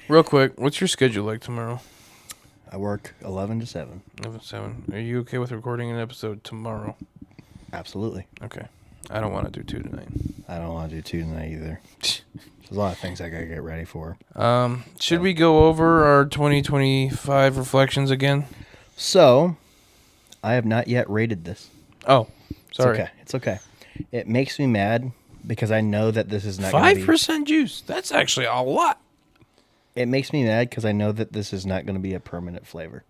Real quick, what's your schedule like tomorrow? I work 11 to 7. 7. Are you okay with recording an episode tomorrow? Absolutely. Okay. I don't want to do 2 tonight. I don't want to do 2 tonight either. There's a lot of things I got to get ready for. Should we go over our 2025 reflections again? So, I have not yet rated this. Oh, sorry. It's okay. It makes me mad because I know that this is not going to be... 5% juice. That's actually a lot. It makes me mad because I know that this is not going to be a permanent flavor.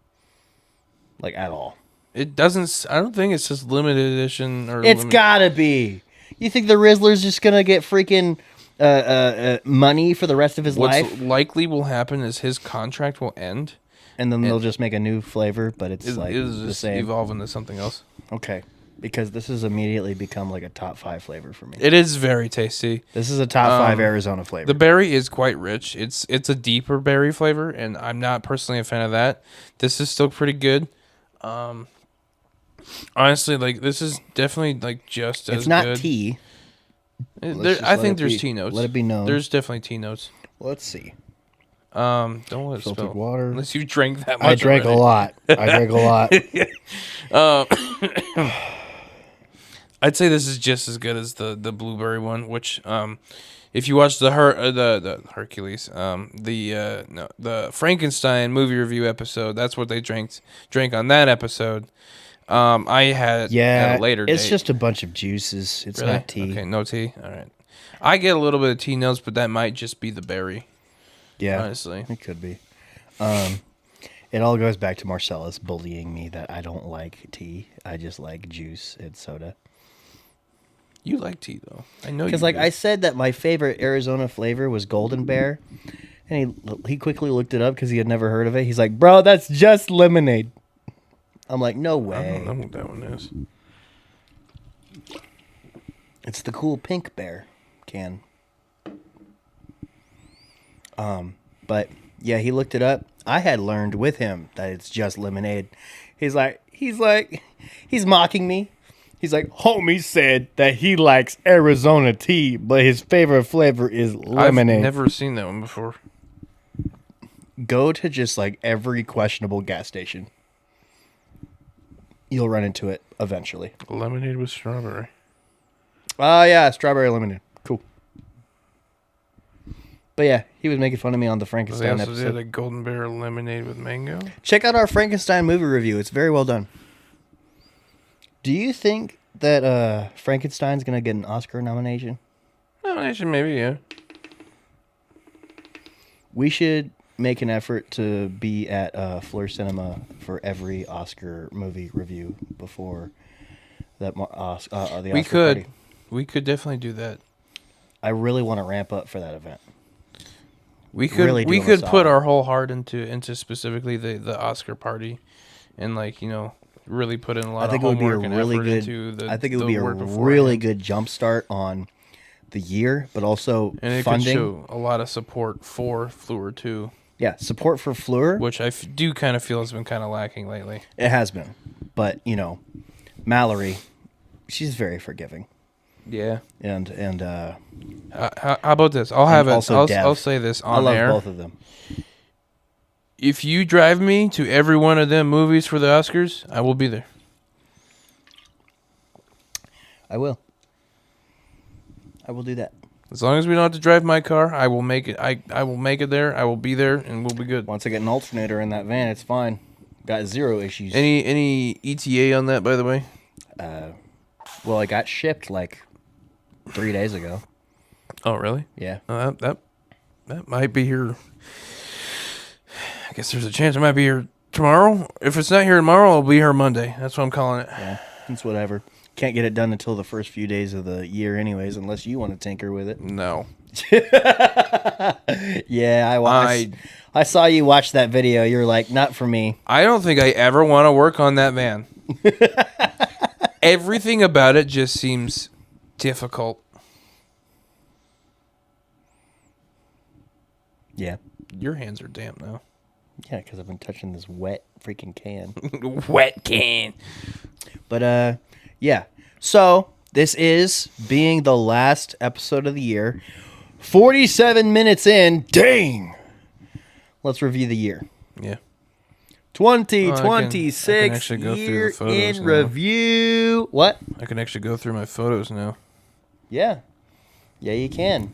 At all. It doesn't... I don't think it's just limited edition or... It's gotta be. You think the Rizzler's just going to get freaking money for the rest of his life? What's likely will happen is his contract will end. And then they'll just make a new flavor, but it's It'll the just same. evolve into something else. Okay. Because this has immediately become a top 5 flavor for me. It is very tasty. This is a top 5 Arizona flavor. The berry is quite rich. It's a deeper berry flavor, and I'm not personally a fan of that. This is still pretty good. Honestly, this is definitely just as it's not good. tea. I let think it there's be- tea notes. let it be known. There's definitely tea notes. Let's see. Don't let it Filtered spill. water. Unless you drank that much. I drank already. a lot. I drank a lot. I'd say this is just as good as the blueberry one, which if you watch the Hercules, the Frankenstein movie review episode, that's what they drank on that episode. I had at a later it's date. just a bunch of juices. It's Really? not tea. Okay, no tea. All right. I get a little bit of tea notes, but that might just be the berry. Yeah, honestly. it could be. It all goes back to Marcellus bullying me that I don't like tea. I just like juice and soda. You like tea though. I know you. Because like do. I said that my favorite Arizona flavor was Golden Bear, and he quickly looked it up because he had never heard of it. He's like, "Bro, that's just lemonade." I'm like, "No I way." don't know what that one is. It's the cool pink bear can. But yeah, he looked it up. I had learned with him that it's just lemonade. He's mocking me. He's like, homie said that he likes Arizona tea, but his favorite flavor is lemonade. I've never seen that one before. Go to just like every questionable gas station. You'll run into it eventually. Lemonade with strawberry. Oh, yeah, strawberry lemonade. Cool. But yeah, he was making fun of me on the They Frankenstein also episode. did a Golden Bear lemonade with mango. Check out our Frankenstein movie review. It's very well done. Do you think that Frankenstein's going to get an Oscar nomination? Nomination, maybe, yeah. We should make an effort to be at Fleur Cinema for every Oscar movie review before that the Oscar We could. party. We could definitely do that. I really want to ramp up for that event. We could Really do we them a could solid. put our whole heart into specifically the Oscar party, and like really put in a lot I think of it would be a homework and really effort good. into the. I think it would the be a work really beforehand. good jump start on the year, but also And it funding. could show a lot of support for Fleur too, Yeah, support for Fleur. which I do kind of feel has been kind of lacking lately. It has been, but Mallory, she's very forgiving, Yeah. and How about this? I'll have it. also Dev. I'll say this I on love air. both of them. If you drive me to every one of them movies for the Oscars, I will be there. I will do that. As long as we don't have to drive my car, I will make it. I will make it there. I will be there, and we'll be good. Once I get an alternator in that van, it's fine. Got zero issues. Any ETA on that, by the way? Well, it got shipped like 3 days ago. Oh, really? Yeah. That might be here. I guess there's a chance it might be here tomorrow. If it's not here tomorrow, I'll be here Monday. That's what I'm calling it. Yeah, it's whatever. Can't get it done until the first few days of the year, anyways, unless you want to tinker with it. No. Yeah, I watched. I saw you watch that video. You're like, not for me. I don't think I ever want to work on that van. Everything about it just seems difficult. Yeah, Your hands are damp now. yeah, because I've been touching this wet freaking can. Wet can. But yeah. So this is being the last episode of the year. 47 minutes in. Dang. Let's review the year. Yeah. 2026 I can actually go through the year photos in now. review. What? I can actually go through my photos now. Yeah. Yeah, you can. Do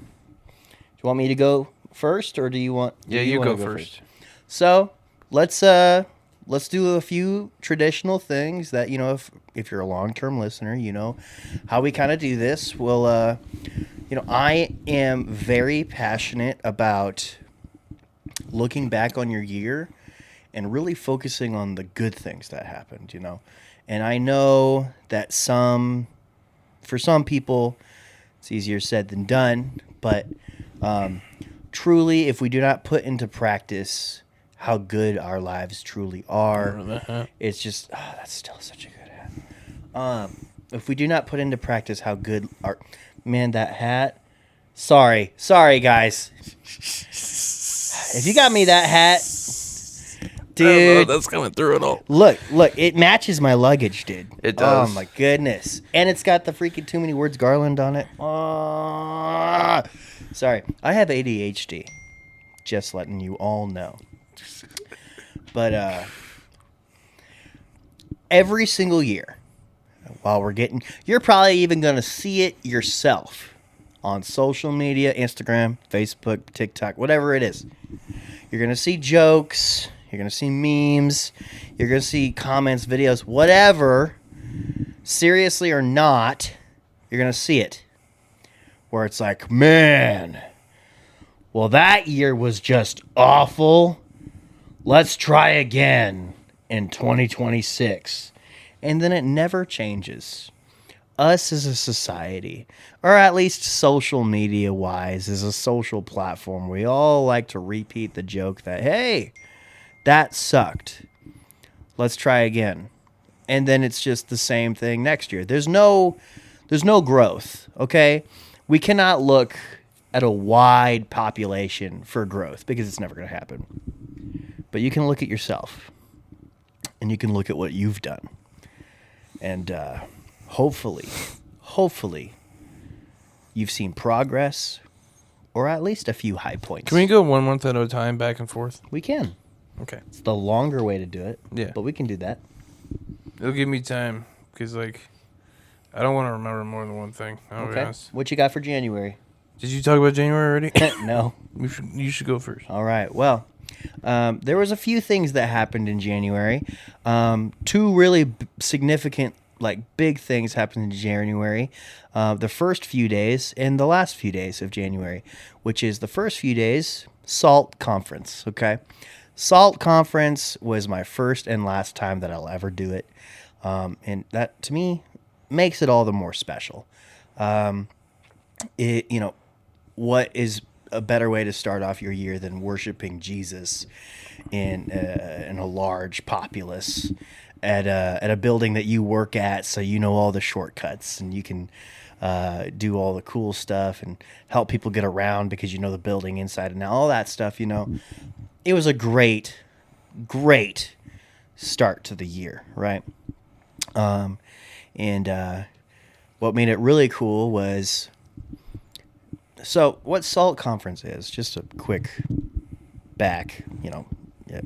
you want me to go first, or do you want? Yeah, do you wanna go first. So let's do a few traditional things that if you're a long-term listener, you know how we kind of do this. We'll I am very passionate about looking back on your year and really focusing on the good things that happened, And I know that for some people, it's easier said than done, but truly, if we do not put into practice how good our lives truly are, it's just, that's still such a good hat. If we do not put into practice how good that hat, sorry guys. If you got me that hat, dude, that's coming through it all. look, it matches my luggage, dude. It does. Oh my goodness. And it's got the freaking Too Many Words garland on it. Sorry, I have ADHD. Just letting you all know. But every single year, you're probably even going to see it yourself on social media, Instagram, Facebook, TikTok, whatever it is. You're going to see jokes, you're going to see memes, you're going to see comments, videos, whatever, seriously or not, you're going to see it. Where it's like, man, Well, that year was just awful. Let's try again in 2026. And then it never changes. Us as a society, or at least social media wise, as a social platform, we all like to repeat the joke that, hey, that sucked. Let's try again. And then it's just the same thing next year. There's no growth, okay? We cannot look at a wide population for growth because it's never going to happen. But you can look at yourself and you can look at what you've done. And hopefully, you've seen progress or at least a few high points. Can we go 1 month at a time, back and forth? We can. Okay. It's the longer way to do it. Yeah. But we can do that. It'll give me time because, like, I don't want to remember more than one thing. I'll be Okay. honest. What you got for January? Did you talk about January already? No. You should go first. All right. Well, there was a few things that happened in January. Two really significant, like big things happened in January. The first few days and the last few days of January, which is the first few days, SALT conference. Okay. SALT conference was my first and last time that I'll ever do it. And that to me makes it all the more special. What is a better way to start off your year than worshiping Jesus in a large populace at a building that you work at, so you know all the shortcuts and you can do all the cool stuff and help people get around because you know the building inside and out, all that stuff. It was a great start to the year, right? And what made it really cool was, so what SALT conference is, just a quick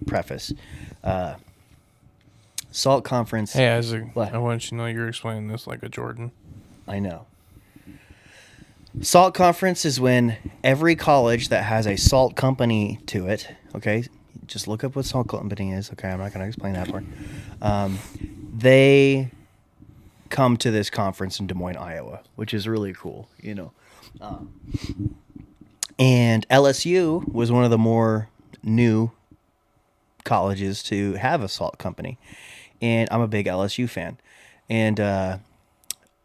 preface. SALT conference. Hey, Isaac. What? I want you to know you're explaining this like a Jordan. I know. SALT conference is when every college that has a salt company to it, okay, just look up what salt company is, okay, I'm not going to explain that part. They come to this conference in Des Moines, Iowa, which is really cool, and LSU was one of the more new colleges to have a salt company, and I'm a big LSU fan. And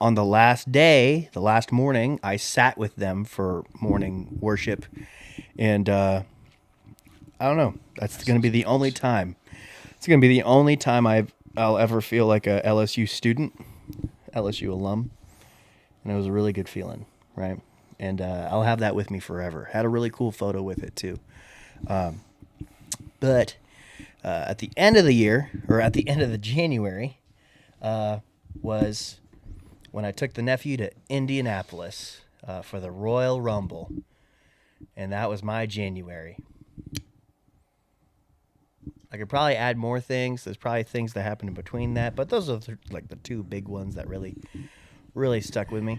on the last day, the last morning, I sat with them for morning worship, and I don't know. That's going to be the only time. It's going to be the only time I'll ever feel like a LSU student, LSU alum, and it was a really good feeling, right? And I'll have that with me forever. Had a really cool photo with it too. But at the end of the year, or at the end of the January, was when I took the nephew to Indianapolis for the Royal Rumble. And that was my January. I could probably add more things. There's probably things that happened in between that. But those are the two big ones that really, really stuck with me.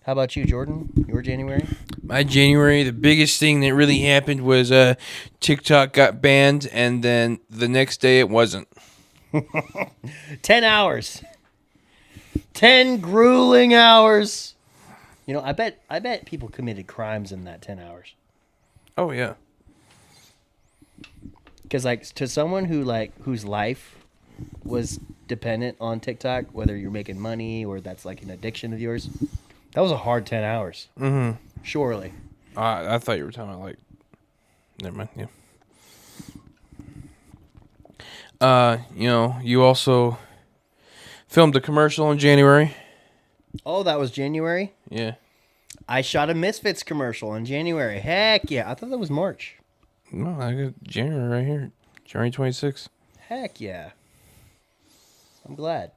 How about you, Jordan? Your January? My January, the biggest thing that really happened was TikTok got banned, and then the next day it wasn't. 10 hours. 10 grueling hours. I bet people committed crimes in that 10 hours. Oh, yeah. Because, to someone whose life was dependent on TikTok, whether you're making money or that's an addiction of yours, that was a hard 10 hours. Mm-hmm. Surely. I thought you were talking about, never mind, yeah. You also filmed a commercial in January. Oh, that was January? Yeah. I shot a Misfits commercial in January. Heck yeah. I thought that was March. No, I got January right here. January 26th. Heck yeah. I'm glad.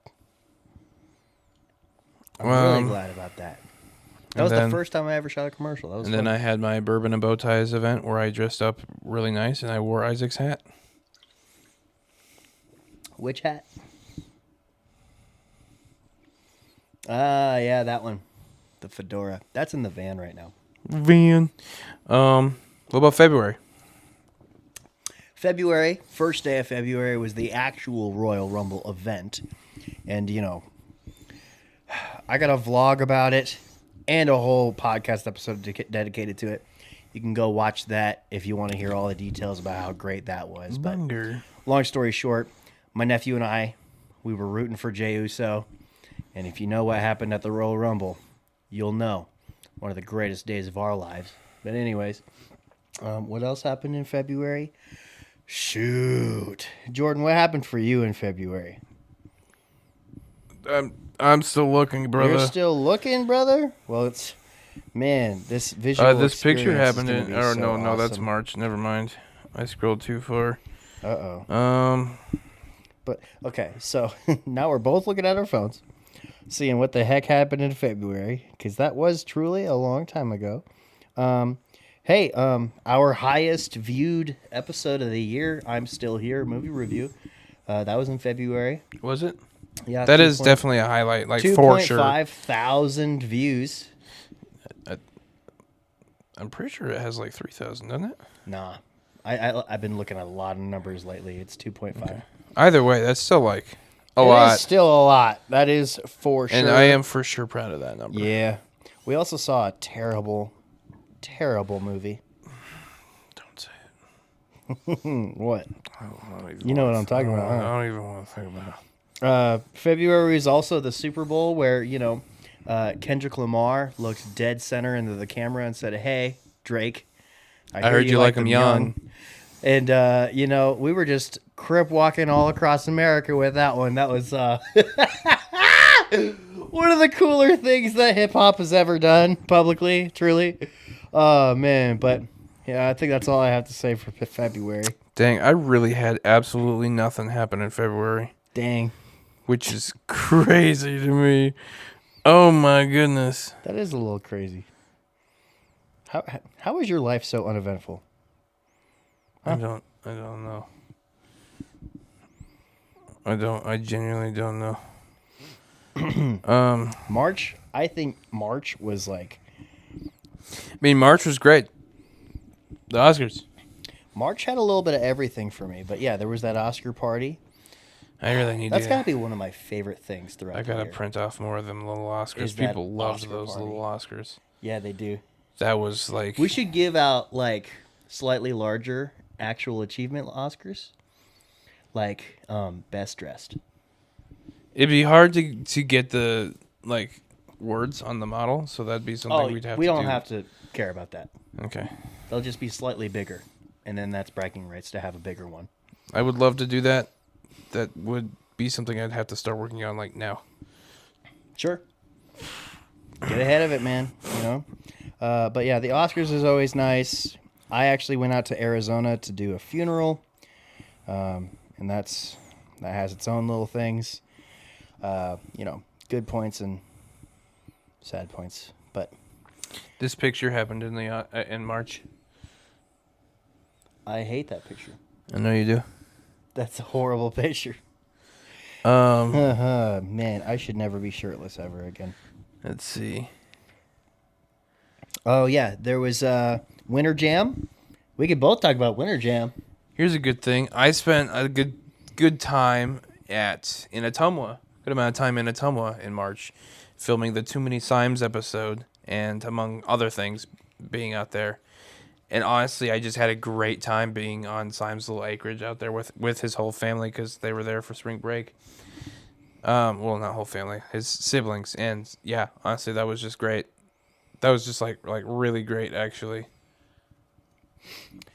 I'm really glad about that. That was the first time I ever shot a commercial. That was and fun. then I had my Bourbon and Bow Ties event where I dressed up really nice and I wore Isaac's hat. Which hat? Yeah, that one. The fedora. That's in the van right now. Van. What about February? February, first day of February was the actual Royal Rumble event. And, I got a vlog about it and a whole podcast episode dedicated to it. You can go watch that if you want to hear all the details about how great that was. But Bunger. long story short, my nephew and I, we were rooting for Jey Uso. And if you know what happened at the Royal Rumble, you'll know. One of the greatest days of our lives. But anyways, what else happened in February? Shoot. Jordan, what happened for you in February? I'm still looking, brother. You're still looking, brother? Well, it's... Man, this visual This picture experience is happened gonna in... be Or so no, that's awesome. March. Never mind. I scrolled too far. Uh-oh. But, okay, so now we're both looking at our phones, seeing what the heck happened in February, because that was truly a long time ago. Hey, our highest viewed episode of the year, I'm Still Here, movie review, that was in February. Was it? Yeah, That is definitely a highlight, like, for sure. 2.5 thousand views. I'm pretty sure it has like 3,000, doesn't it? Nah, I've been looking at a lot of numbers lately. It's 2.5. Okay. Either way, that's still like a It lot. is still a lot. That is for sure. And I am for sure proud of that number. Yeah. We also saw a terrible, terrible movie. Don't say it. What? I don't even You know wanna what I'm talking about, huh? I don't even want to think about it. February is also the Super Bowl where, Kendrick Lamar looked dead center into the camera and said, "Hey, Drake, I heard you like them young." And, we were just crip walking all across America with that one. That was one of the cooler things that hip hop has ever done publicly, truly. Oh, man. But, yeah, I think that's all I have to say for February. Dang, I really had absolutely nothing happen in February, Dang. which is crazy to me. Oh my goodness. That is a little crazy. How is your life so uneventful? I don't know. I genuinely don't know. March, I think March was like... I mean, March was great. The Oscars. March had a little bit of everything for me. But yeah, there was that Oscar party. I really need That's to. got to be one of my favorite things throughout I the gotta year. print off more of them little Oscars. Is that People loved Oscar those party. little Oscars. Yeah, they do. That was like... We should give out like slightly larger actual achievement Oscars. Like best dressed. It'd be hard to get the like words on the model, so that'd be something we'd have to do. We don't have to care about that. Okay. They'll just be slightly bigger. And then that's bragging rights to have a bigger one. I would love to do that. That would be something I'd have to start working on like now. Sure. Get ahead of it, man. But yeah, the Oscars is always nice. I actually went out to Arizona to do a funeral, and that has its own little things. Good points and sad points. But This picture happened in March. I hate that picture. I know you do. That's a horrible picture. Man, I should never be shirtless ever again. Let's see. Oh yeah, there was Winter Jam. We could both talk about Winter Jam. Here's a good thing. I spent a good time in Ottumwa. Good amount of time in Ottumwa in March, filming the Too Many Symes episode, and among other things, being out there. And honestly, I just had a great time being on Symes' little acreage out there with his whole family because they were there for spring break. Well, not whole family, his siblings, and yeah, honestly, that was just great. That was just like really great, actually.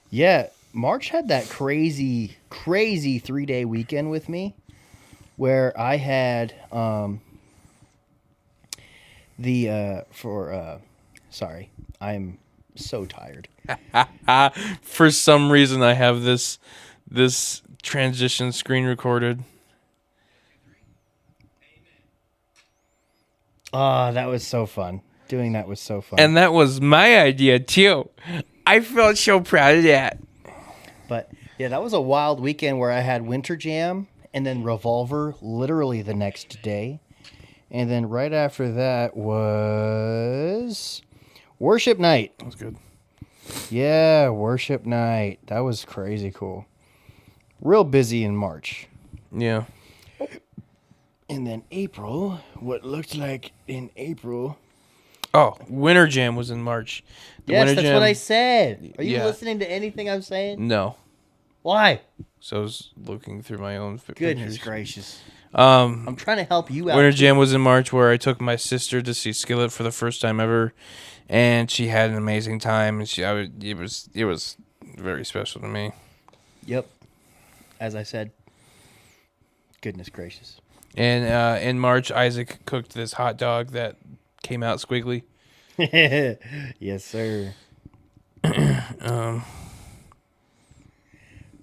Yeah, March had that crazy 3-day weekend with me, where I had sorry, I'm so tired. For some reason, I have this transition screen recorded. Oh, that was so fun. Doing that was so fun. And that was my idea, too. I felt so proud of that. But, yeah, that was a wild weekend where I had Winter Jam and then Revolver literally the next day. And then right after that was Worship Night. That was good. Yeah, Worship Night. That was crazy cool. Real busy in March. Yeah. And then April, what looked like in April Oh, Winter Jam was in March. The Yes, Winter that's Jam, what I said. Are you Yeah. listening to anything I'm saying? No. Why? So I was looking through my own Goodness pictures. gracious. Um, I'm trying to help you out. Winter too. Jam was in March, where I took my sister to see Skillet for the first time ever, and she had an amazing time. And it was very special to me. Yep. As I said. Goodness gracious. And in March, Isaac cooked this hot dog that came out squiggly. Yes, sir. Um,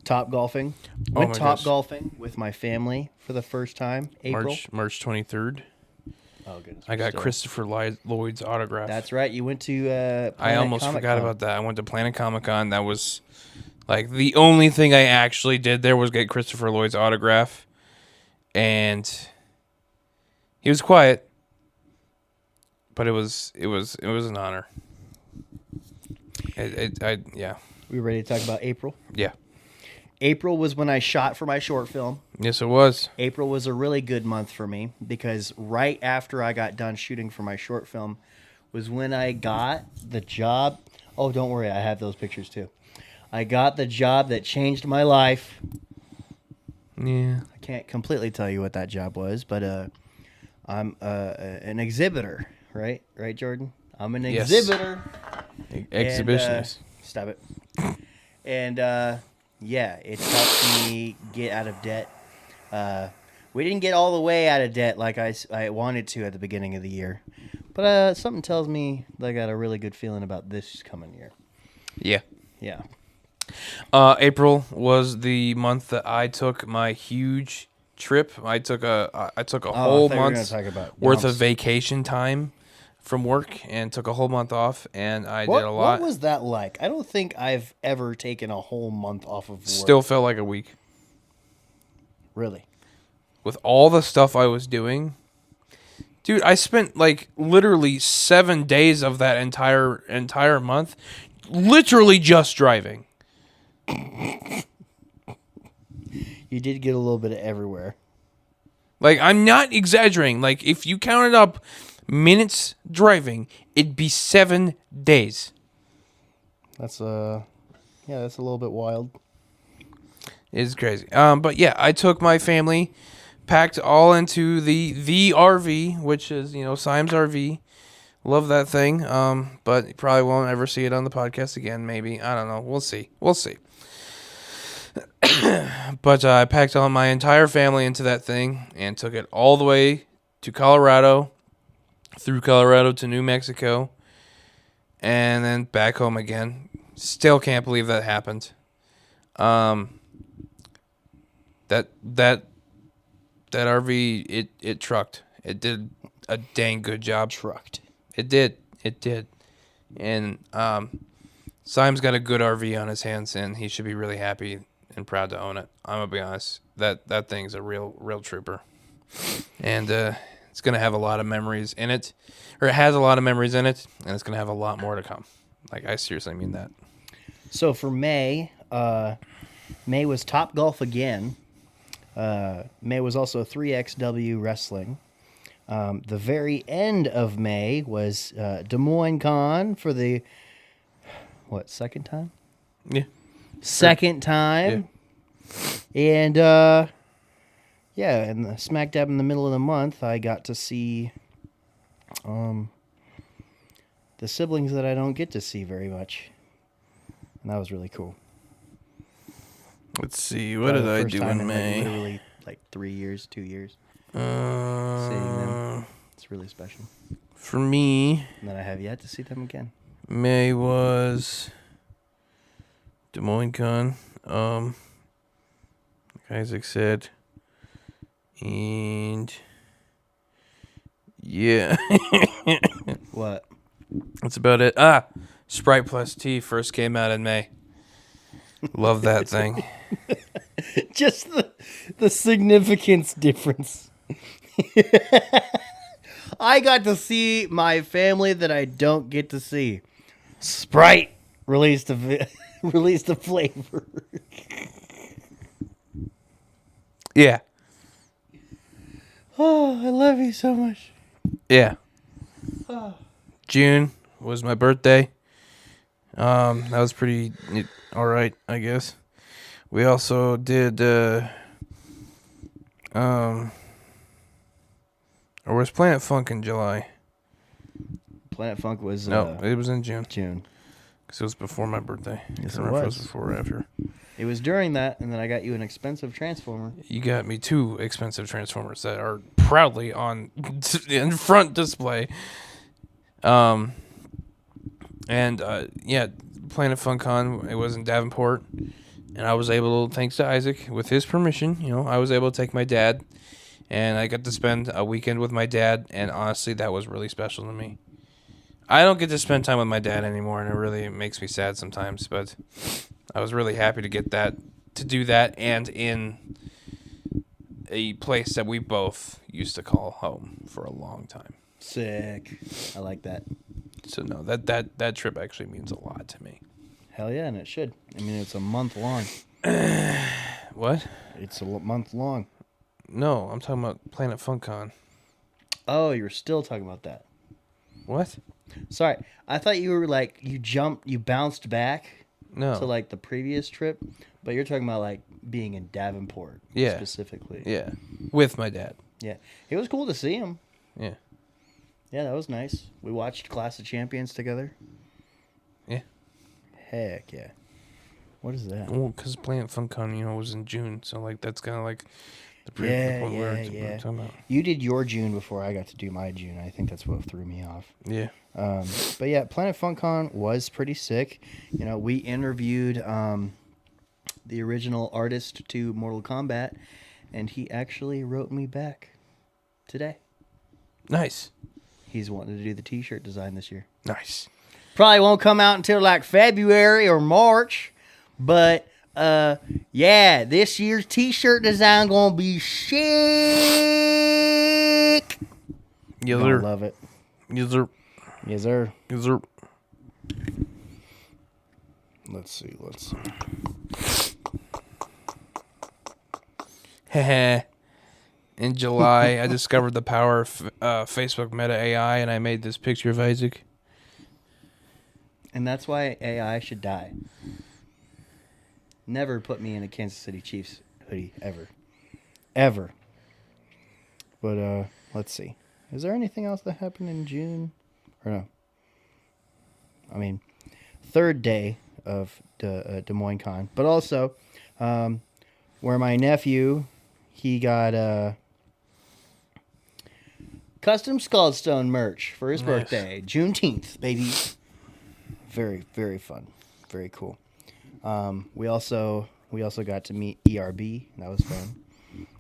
Top golfing. Oh Went my top gosh. golfing with my family for the first time. April. March 23rd. Oh goodness. I got still. Christopher Lloyd's autograph. That's right. You went to. I Planet almost Comic forgot Con. about that. I went to Planet Comic Con. That was like the only thing I actually did there was get Christopher Lloyd's autograph, and he was quiet, but it was an honor. Yeah. We ready to talk about April? Yeah. April was when I shot for my short film. Yes, it was. April was a really good month for me because right after I got done shooting for my short film was when I got the job. Oh, don't worry, I have those pictures too. I got the job that changed my life. Yeah. I can't completely tell you what that job was, but I'm an exhibitor, right? Right, Jordan? I'm an Yes. exhibitor. Exhibitionist. Stop it. And yeah, it's helped me get out of debt. We didn't get all the way out of debt like I wanted to at the beginning of the year. But something tells me that I got a really good feeling about this coming year. Yeah. Yeah. April was the month that I took my huge trip. I took a whole month's worth of vacation time from work and took a whole month off, and I did a lot. What was that like? I don't think I've ever taken a whole month off of work. Still felt like a week. Really? With all the stuff I was doing. Dude, I spent like literally 7 days of that entire month literally just driving. You did get a little bit of everywhere. Like, I'm not exaggerating. Like, if you counted up minutes driving, it'd be 7 days. That's that's a little bit wild. It's crazy. But yeah, I took my family, packed all into the RV, which is, Symes RV. Love that thing. But you probably won't ever see it on the podcast again, maybe. I don't know. We'll see. But I packed all my entire family into that thing and took it all the way to Colorado, through Colorado to New Mexico, and then back home again. Still can't believe that happened. That RV, it trucked. It did a dang good job. Trucked. It did. And Syme's got a good RV on his hands, and he should be really happy and proud to own it. I'm gonna be honest. That thing's a real trooper, and it's gonna have a lot of memories in it, or it has a lot of memories in it, and it's gonna have a lot more to come. Like, I seriously mean that. So for May, May was Top Golf again. May was also 3XW Wrestling. The very end of May was Des Moines Con for the, second time? Yeah. Second time. And, and smack dab in the middle of the month, I got to see the siblings that I don't get to see very much. And that was really cool. Let's see. What Probably did the I first do time in like, May? literally, 2 years. Seeing them. It's really special. For me, And then I have yet to see them again. May was Des Moines Con. Like Isaac said. And yeah. What? That's about it. Sprite Plus T first came out in May. Love that thing. Just the significance difference. I got to see my family that I don't get to see. Sprite released a flavor. Yeah. Oh, I love you so much. Yeah. June was my birthday. That was pretty all right, I guess. We also did or was Planet Funk in July? Planet Funk was No, it was in June. June. Because it was before my birthday. Yes, I it don't know if was. before or after. It was during that, and then I got you an expensive Transformer. You got me 2 expensive Transformers that are proudly on in front display. And yeah, Planet FunCon, it was in Davenport, and I was able, thanks to Isaac, with his permission, I was able to take my dad, and I got to spend a weekend with my dad, and honestly, that was really special to me. I don't get to spend time with my dad anymore, and it really makes me sad sometimes, but I was really happy to get to do that, and in a place that we both used to call home for a long time. Sick. I like that. So no, that trip actually means a lot to me. Hell yeah, and it should. I mean, it's a month long. What? It's a month long. No, I'm talking about Planet FunCon. Oh, you were still talking about that. What? Sorry, I thought you were like you bounced back No. to like the previous trip, but you're talking about like being in Davenport Yeah. specifically. Yeah, with my dad. Yeah, it was cool to see him. Yeah. Yeah, that was nice. We watched Class of Champions together. Yeah. Heck yeah. What is that? Well, because Planet FunCon, was in June, so like that's kind of like the Yeah, what we're yeah. talking about. You did your June before I got to do my June. I think that's what threw me off. Yeah. But yeah, Planet FunCon was pretty sick. We interviewed the original artist to Mortal Kombat, and he actually wrote me back today. Nice. He's wanting to do the T-shirt design this year. Nice. Probably won't come out until like February or March, but yeah, this year's T-shirt design gonna be sick. Yes, Gonna sir. love it. Yes, sir. Yes, sir. Yes, sir. Let's see. Heh. In July, I discovered the power of Facebook Meta AI, and I made this picture of Isaac. And that's why AI should die. Never put me in a Kansas City Chiefs hoodie, ever. Ever. But, let's see. Is there anything else that happened in June? Or no? I mean, third day of Des Moines Con. But also, where my nephew, he got custom Skullstone merch for his Nice. birthday. Juneteenth, baby. Very, very fun. Very cool. We also got to meet ERB. That was fun.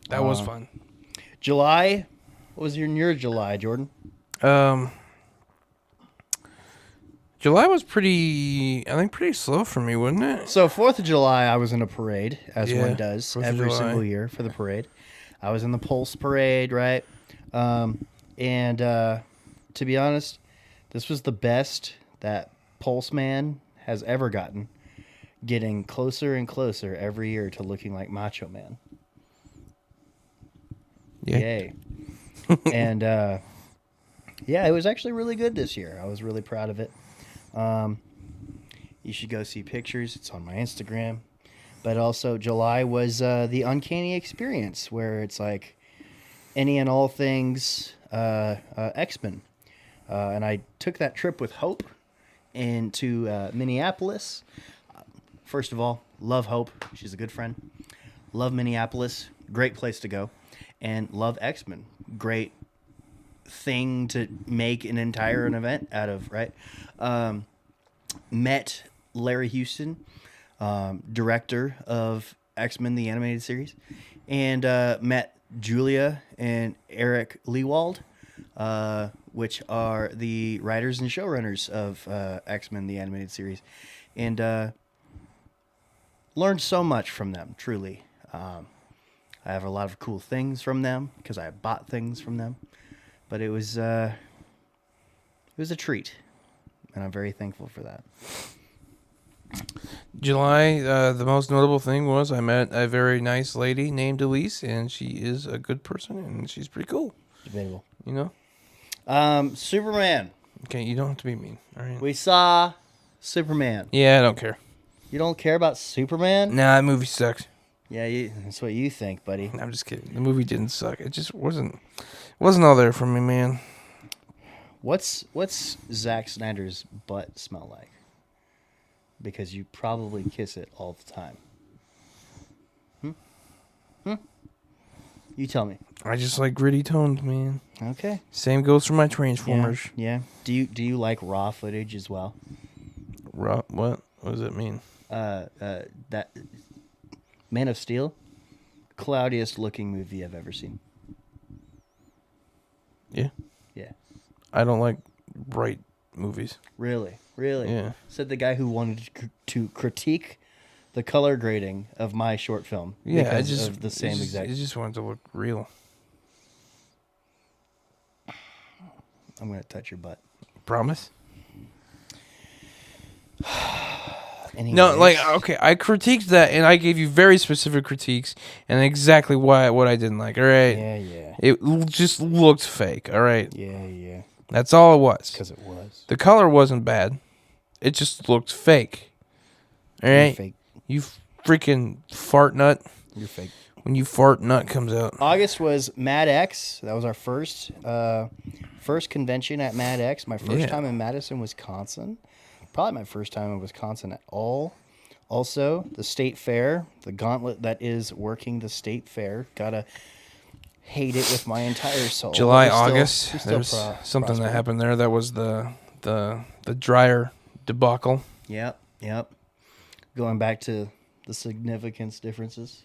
That was fun. July. What was your July, Jordan? July was pretty slow for me, wasn't it? So 4th of July, I was in a parade, as Yeah, one does 4th of every July. single year for the parade. I was in the Pulse Parade, right? And to be honest, this was the best that Pulse Man has ever gotten, getting closer and closer every year to looking like Macho Man. Yeah. Yay. And yeah, it was actually really good this year. I was really proud of it. You should go see pictures. It's on my Instagram. But also, July was the Uncanny Experience, where it's like any and all things X-Men. And I took that trip with Hope into Minneapolis. First of all, love Hope. She's a good friend. Love Minneapolis. Great place to go. And love X-Men. Great thing to make an entire event out of, right? Met Larry Houston, director of X-Men, the animated series, and met Julia and Eric Lewald, which are the writers and showrunners of X-Men, the animated series, and learned so much from them, truly. I have a lot of cool things from them because I bought things from them, but it was a treat, and I'm very thankful for that. July, the most notable thing was I met a very nice lady named Elise, and she is a good person, and she's pretty cool. Debatable. You know? Superman. Okay, you don't have to be mean. All right. We saw Superman. Yeah, I don't care. You don't care about Superman? Nah, that movie sucked. Yeah, that's what you think, buddy. I'm just kidding. The movie didn't suck. It just wasn't all there for me, man. What's Zack Snyder's butt smell like? Because you probably kiss it all the time. You tell me. I just like gritty tones, man. Okay. Same goes for my Yeah. Transformers. Yeah. Do you like raw footage as well? What? What does it mean? That Man of Steel, cloudiest looking movie I've ever seen. Yeah. Yeah. I don't like bright movies. Really. Yeah. Said the guy who wanted to critique the color grading of my short film. Yeah, I because just of the same exact. I just wanted to look real. I'm gonna touch your butt. Promise? Anyways, No, like okay, I critiqued that and I gave you very specific critiques and exactly what I didn't like. All right. Yeah. It just looked fake. All right. Yeah. That's all it was. Because it was. The color wasn't bad. It just looked fake. All You're right. fake. You freaking fart nut. You're fake. When you fart nut comes out. August was Mad X. That was our first convention at Mad X. My first Yeah. time in Madison, Wisconsin. Probably my first time in Wisconsin at all. Also, the state fair, the gauntlet that is working the state fair. Gotta hate it with my entire soul. July, But we're still- August. we're still There's something that prospering. happened there. That was the dryer debacle. Yep. Going back to the significance differences.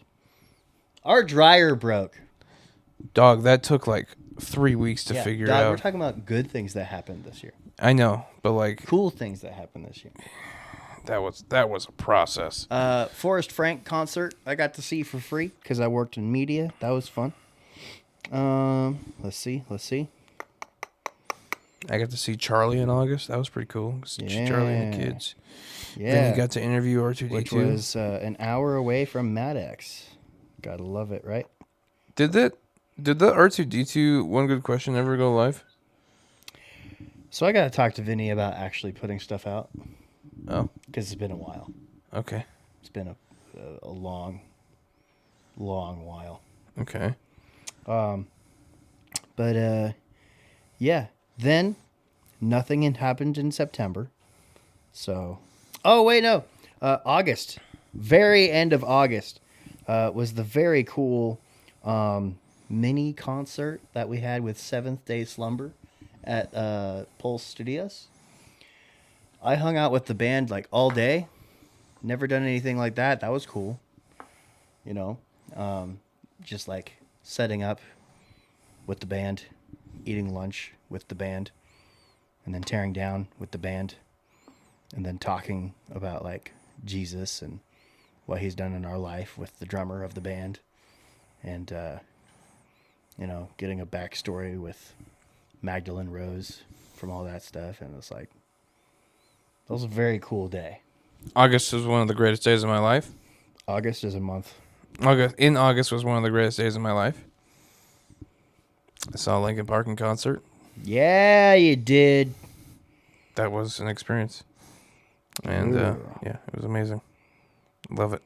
Our dryer broke. Dog, that took like 3 weeks to Yeah, figure dog, out. We're talking about good things that happened this year. I know, but like Cool things that happened this year. that was a process. Forrest Frank concert I got to see for free because I worked in media. That was fun. Let's see. I got to see Charlie in August. That was pretty cool. Charlie and the Yeah. kids. Yeah, Then you got to interview R2D2. which was an hour away from Mad X. Gotta love it, right? Did the R2D2 One Good Question ever go live? So I gotta talk to Vinny about actually putting stuff out Oh, because it's been a while. okay. It's been a long while. Okay. But yeah. Then nothing had happened in September. So, oh wait, no, August, very end of August, was the very cool mini concert that we had with Seventh Day Slumber at Pulse Studios. I hung out with the band like all day. Never done anything like that. That was cool. You know, just like setting up with the band, eating lunch with the band, and then tearing down with the band, and then talking about like Jesus and what he's done in our life with the drummer of the band, and you know, getting a backstory with Magdalene Rose from all that stuff, and it's like that was a very cool day. August was one of the greatest days of my life. August is a month. August was one of the greatest days of my life. I saw Linkin Park in concert. Yeah, you did. That was an experience. And Ooh. yeah, it was amazing. Love it.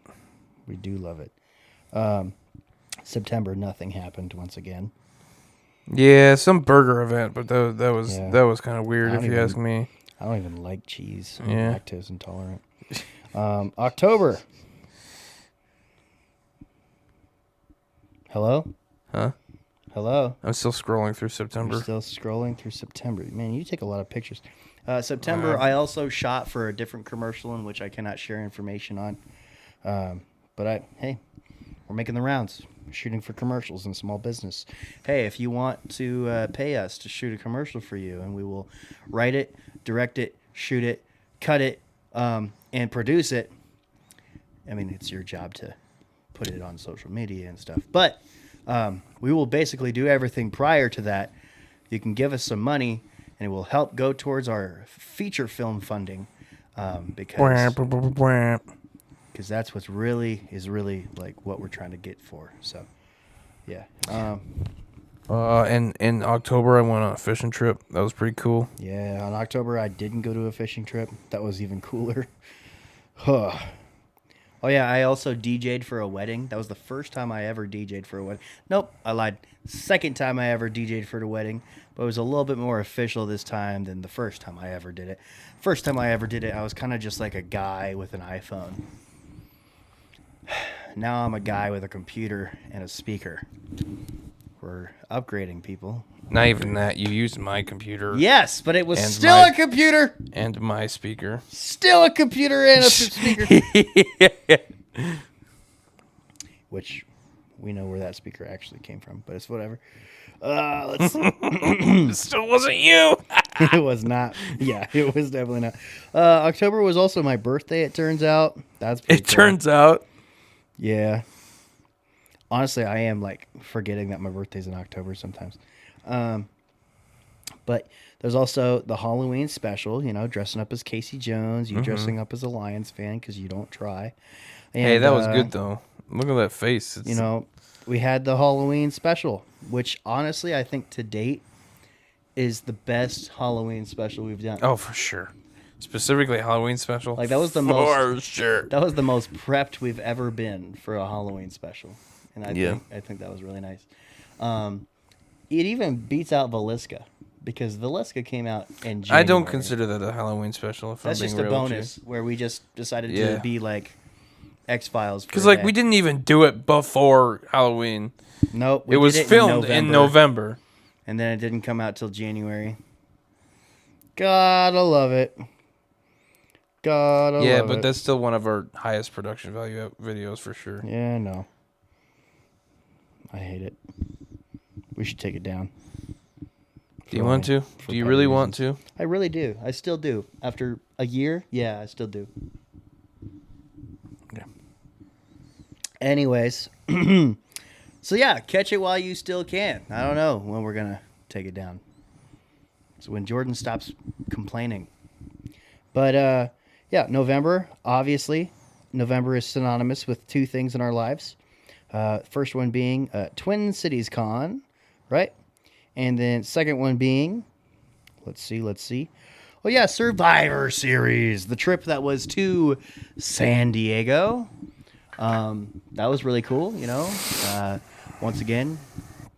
We do love it. September, nothing happened once again. Yeah, some burger event, but that was kind of weird I if don't you even- ask me. I don't even like cheese. I'm Yeah. lactose intolerant. October. Hello? Huh? Hello? I'm still scrolling through We're September. still scrolling through September. Man, you take a lot of pictures. September, I also shot for a different commercial in which I cannot share information on. But hey, we're making the rounds. We're shooting for commercials in small business. Hey, if you want to pay us to shoot a commercial for you, and we will write it, direct it, shoot it, cut it, and produce it. I mean, it's your job to put it on social media and stuff. But we will basically do everything prior to that. You can give us some money, and it will help go towards our feature film funding, because that's what's really like what we're trying to get for. So, yeah. And in October, I went on a fishing trip. That was pretty cool. Yeah, on October I didn't go to a fishing trip. That was even cooler. Huh. Oh yeah, I also DJ'd for a wedding. That was the first time I ever DJ'd for a wedding. Nope, I lied. Second time I ever DJ'd for a wedding, but it was a little bit more official this time than the first time I ever did it. First time I ever did it, I was kind of just like a guy with an iPhone. Now I'm a guy with a computer and a speaker. We're upgrading, people. Not even that. You used my computer. Yes, but it was And still my- a computer. And my speaker. Still a computer and a speaker. Which we know where that speaker actually came from, but it's whatever. Let's see. It still wasn't you. It was not. Yeah, it was definitely not. October was also my birthday, it turns out. That's pretty It cool. turns out. Yeah. Honestly, I am like forgetting that my birthday's in October sometimes. But there's also the Halloween special, you know, dressing up as Casey Jones, you dressing up as a Lions fan because you don't try. And, Hey, that was good though. Look at that face. It's, You know, we had the Halloween special, which honestly I think to date is the best Halloween special we've done. Oh, for sure. Specifically Halloween special. Like, that was the for most- sure. That was the most prepped we've ever been for a Halloween special, and Yeah. I think that was really nice. It even beats out Velisca because Velisca came out in January. I don't consider that a Halloween special. If That's I'm just being a real with bonus where we just decided Yeah. to be like X-Files. Because like we didn't even do it before Halloween. Nope. It was filmed in November. and then it didn't come out till January. Gotta love it. Gotta Yeah, love but it. that's still one of our highest production value videos for sure. Yeah, no. I hate it. We should take it down. Do you want to? for Do you petty really want to? I really do. I still do. After a year, yeah, I still do. Okay. Anyways, so yeah, catch it while you still can. I don't know when we're gonna take it down. So when Jordan stops complaining. But yeah, November, obviously. November is synonymous with two things in our lives. First one being Twin Cities Con, right? And then second one being, let's see. Oh yeah, Survivor Series, the trip that was to San Diego. That was really cool, you know. Once again,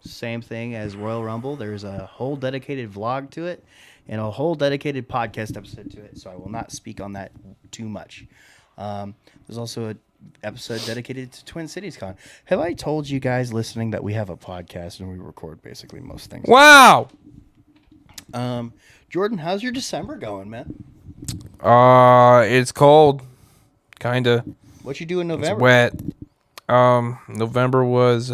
same thing as Royal Rumble. There's a whole dedicated vlog to it and a whole dedicated podcast episode to it, so I will not speak on that too much. There's also an episode dedicated to Twin Cities Con. Have I told you guys listening that we have a podcast and we record basically most things? Wow. Jordan, how's your December going, man? It's cold. Kinda. What you do in It's November? wet. November was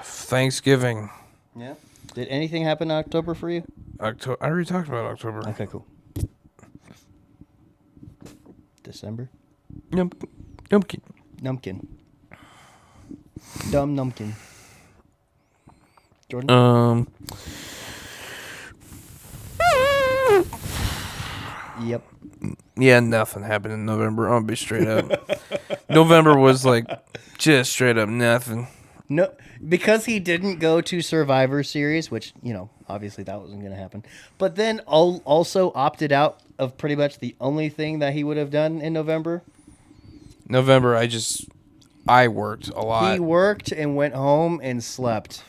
Thanksgiving. Yeah. Did anything happen in October for you? October. I already talked about October. Okay, cool. December? Numpkin. Numpkin. Dumb Numpkin. Jordan? Yep. Yeah, nothing happened in November. I'll be straight up. November was like just straight up nothing. No, because he didn't go to Survivor Series, which, you know, obviously that wasn't going to happen. But then also opted out of pretty much the only thing that he would have done in November. November, I worked a lot. He worked and went home and slept.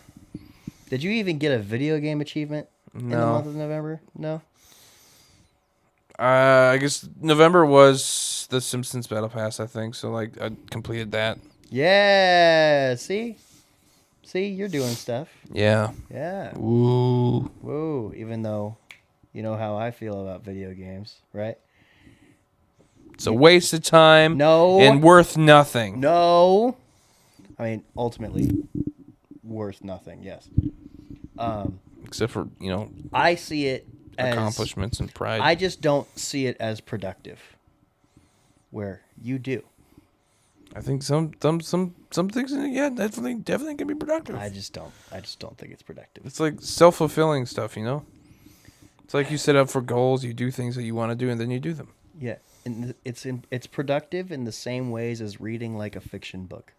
Did you even get a video game achievement in the No. month of November? No? I guess November was the Simpsons Battle Pass, I think. So, like, I completed that. Yeah. See, you're doing stuff. Yeah. Yeah. Ooh. Whoa. Even though you know how I feel about video games, right? It's a waste of time. No. And worth nothing. No. I mean, ultimately, worth nothing, yes. Except for, I see it as... accomplishments and pride. I just don't see it as productive. Where you do. I think some things, yeah, definitely can be productive. I just don't think it's productive. It's like self-fulfilling stuff, you know? It's like you set up for goals, you do things that you want to do, and then you do them. Yeah, and it's productive in the same ways as reading like a fiction book.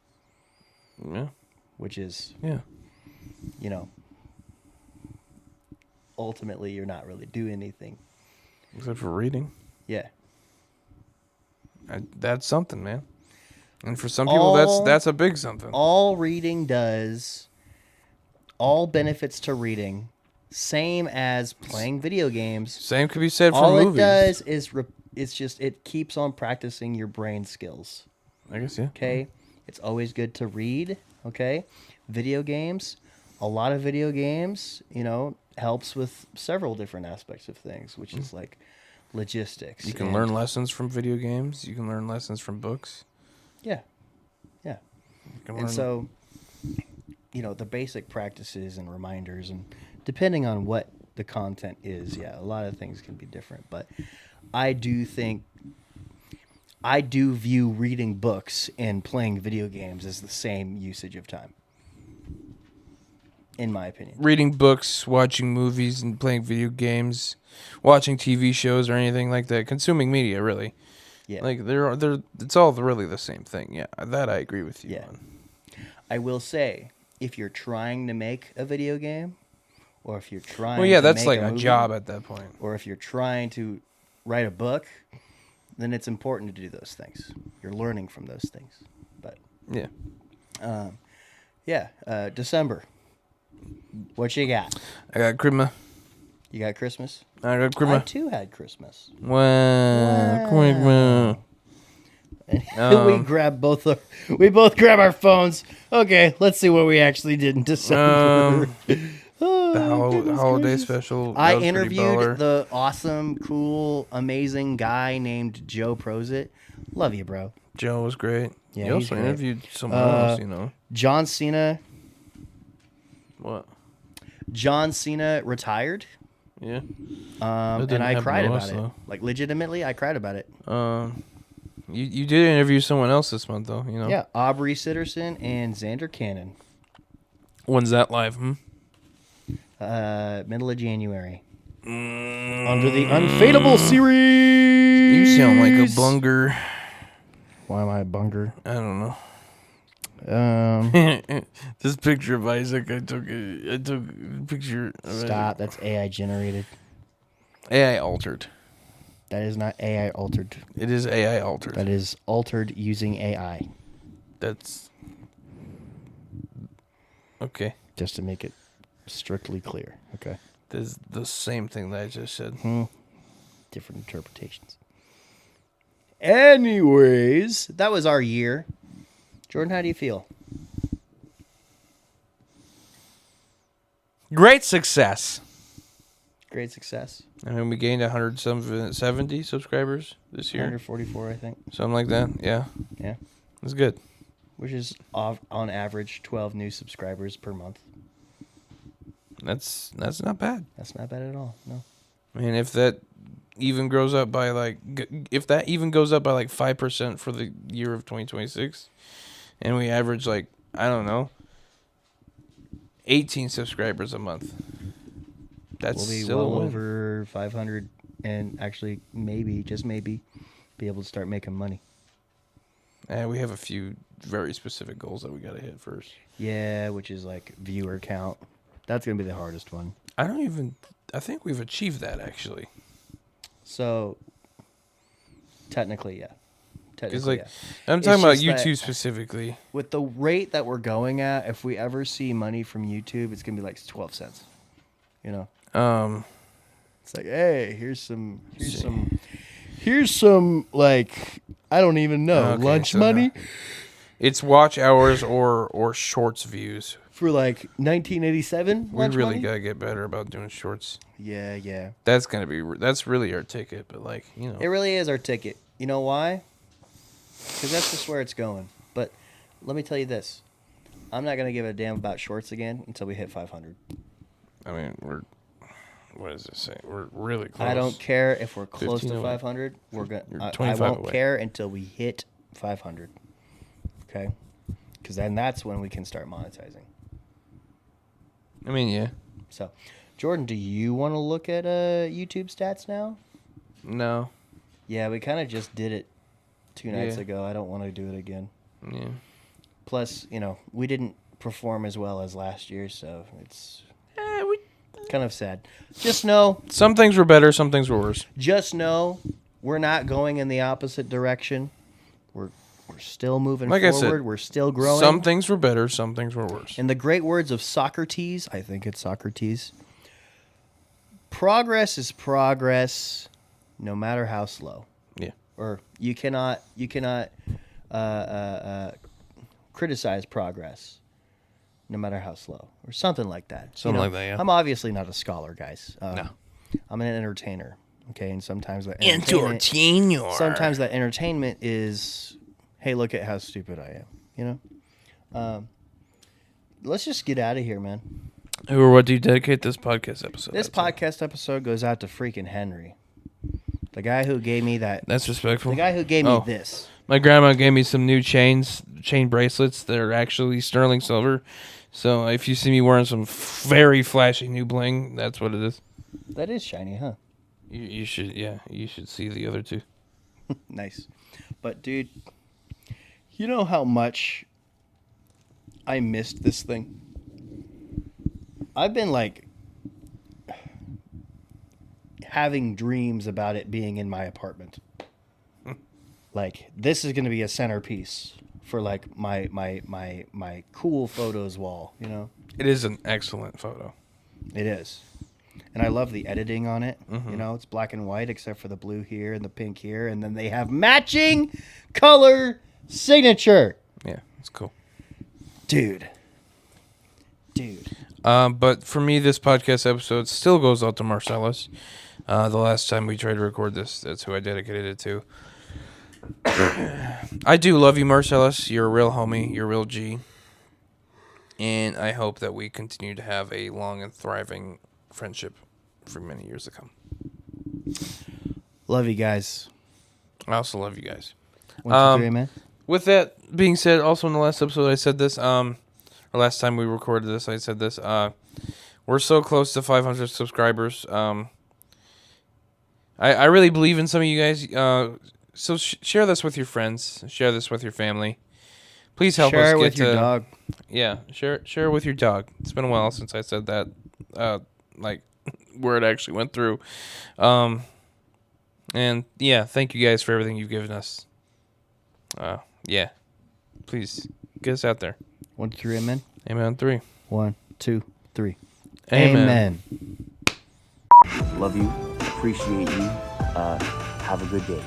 Yeah. which is, Yeah. you know, ultimately you're not really doing anything. Except for reading. Yeah. That's something, man. And for some people, that's a big something. All reading does, all benefits to reading, same as playing video games. Same could be said for All movies. it does is it's just it keeps on practicing your brain skills. I guess, yeah. Okay, it's always good to read. Okay, video games, a lot of video games, helps with several different aspects of things, which is like logistics. You can learn lessons from video games. You can learn lessons from books. Yeah, yeah. You can And learn- so, the basic practices and reminders, and depending on what the content is, a lot of things can be different. But I do view reading books and playing video games as the same usage of time, in my opinion. reading books, watching movies, and playing video games, watching TV shows or anything like that, consuming media, really. Yeah. Like it's all really the same thing. Yeah, that I agree with you Yeah. on. I will say, if you're trying to make a video game, or if you're trying Well, yeah, to that's make like a movie, job at that point. or if you're trying to write a book, then it's important to do those things. You're learning from those things. But Yeah, December. What you got? I got Christmas. You got Christmas? I got I Christmas. too had Christmas. Wow, Christmas. And we both grab our phones. Okay, let's see what we actually did in December. The holiday special. I that was pretty interviewed baller. the awesome, cool, amazing guy named Joe Prozit. Love you, bro. Joe was great. Yeah, you he's also great. interviewed someone else. John Cena. What? John Cena retired. Yeah. And didn't I happen cried to about us, it. though. Like, legitimately, I cried about it. You did interview someone else this month though. Yeah, Aubrey Sitterson and Xander Cannon. When's that live? Middle of January. Under the Unfadable series. You sound like a bunger. Why am I a bunger? I don't know. Um, This picture of Isaac, I took a picture. Of stop. That's AI generated. AI altered. That is not AI altered. It is AI altered. That is altered using AI. That's okay. Just to make it strictly clear. Okay. That's the same thing that I just said. Different interpretations. Anyways, that was our year. Jordan, how do you feel? Great success. Great success. I mean, we gained 170 subscribers this year. 144, I think. Something like that. Yeah. Yeah. That's good. Which is on average 12 new subscribers per month. That's not bad. That's not bad at all. No. I mean, if that even goes up by like 5% for the year of 2026, and we average like, I don't know, 18 subscribers a month, that's We'll be still a well win. over 500 and actually just maybe be able to start making money. And we have a few very specific goals that we got to hit first. Yeah, which is like viewer count. That's going to be the hardest one. I think we've achieved that actually. So technically, yeah. Because Technically, like, yeah. I'm talking about just that- YouTube specifically. With the rate that we're going at, if we ever see money from YouTube, it's going to be like 12 cents. You know? It's like, hey, here's some like, I don't even know, Okay, lunch so money It's watch hours or shorts views. for like 1987 We lunch really money? gotta get better about doing shorts. Yeah. That's really our ticket. But like, It really is our ticket. You know why? Because that's just where it's going. But let me tell you this. I'm not going to give a damn about shorts again until we hit 500. I mean, what does it say? We're really close. I don't care if we're close 15 to away. 500. We're going. You're I 25 won't away. care until we hit 500. Okay? Because then that's when we can start monetizing. I mean, yeah. So, Jordan, do you want to look at YouTube stats now? No. Yeah, we kind of just did it 2 nights Yeah. ago. I don't want to do it again. Yeah. Plus, we didn't perform as well as last year, so it's Eh, kind of sad. Just know some things were better, some things were worse. we're not going in the opposite direction. We're still moving Like I forward. said, We're still growing. Some things were better, some things were worse. In the great words of Socrates, I think it's Socrates, progress is progress, no matter how slow. Yeah. Or you cannot criticize progress, no matter how slow, or something like that. Something like that, yeah. I'm obviously not a scholar, guys. No. I'm an entertainer. Okay, and sometimes that entertainment is, hey, look at how stupid I am. You know. Let's just get out of here, man. Who or what do you dedicate this podcast episode? This podcast episode goes out to freaking Henry, the guy who gave me that. That's respectful. The guy who gave me this. My grandma gave me some new chain bracelets that are actually sterling silver. So if you see me wearing some very flashy new bling, that's what it is. That is shiny, huh? You should see the other two. Nice. But dude, you know how much I missed this thing? I've been like having dreams about it being in my apartment. Like, this is going to be a centerpiece for like my cool photos wall, you know? It is an excellent photo. It is. And I love the editing on it. You know, it's black and white except for the blue here and the pink here. And then they have matching color signature. Yeah, it's cool. Dude. But for me, this podcast episode still goes out to Marcellus. The last time we tried to record this, that's who I dedicated it to. I do love you, Marcellus. You're a real homie. You're a real G. And I hope that we continue to have a long and thriving friendship for many years to come. Love you guys. I also love you guys. 1, 2, 3, man. With that being said, also in the last episode I said this, or last time we recorded this, I said this, we're so close to 500 subscribers. I really believe in some of you guys, so share this with your friends, share this with your family. Please help us Share get it with your dog. Yeah, share it with your dog. It's been a while since I said that, like, where it actually went through. And, yeah, thank you guys for everything you've given us. Yeah. Please, get us out there. 1, 2, 3, amen. Amen on 3. 1, 2, 3. Amen. Amen. Love you. Appreciate you. Have a good day.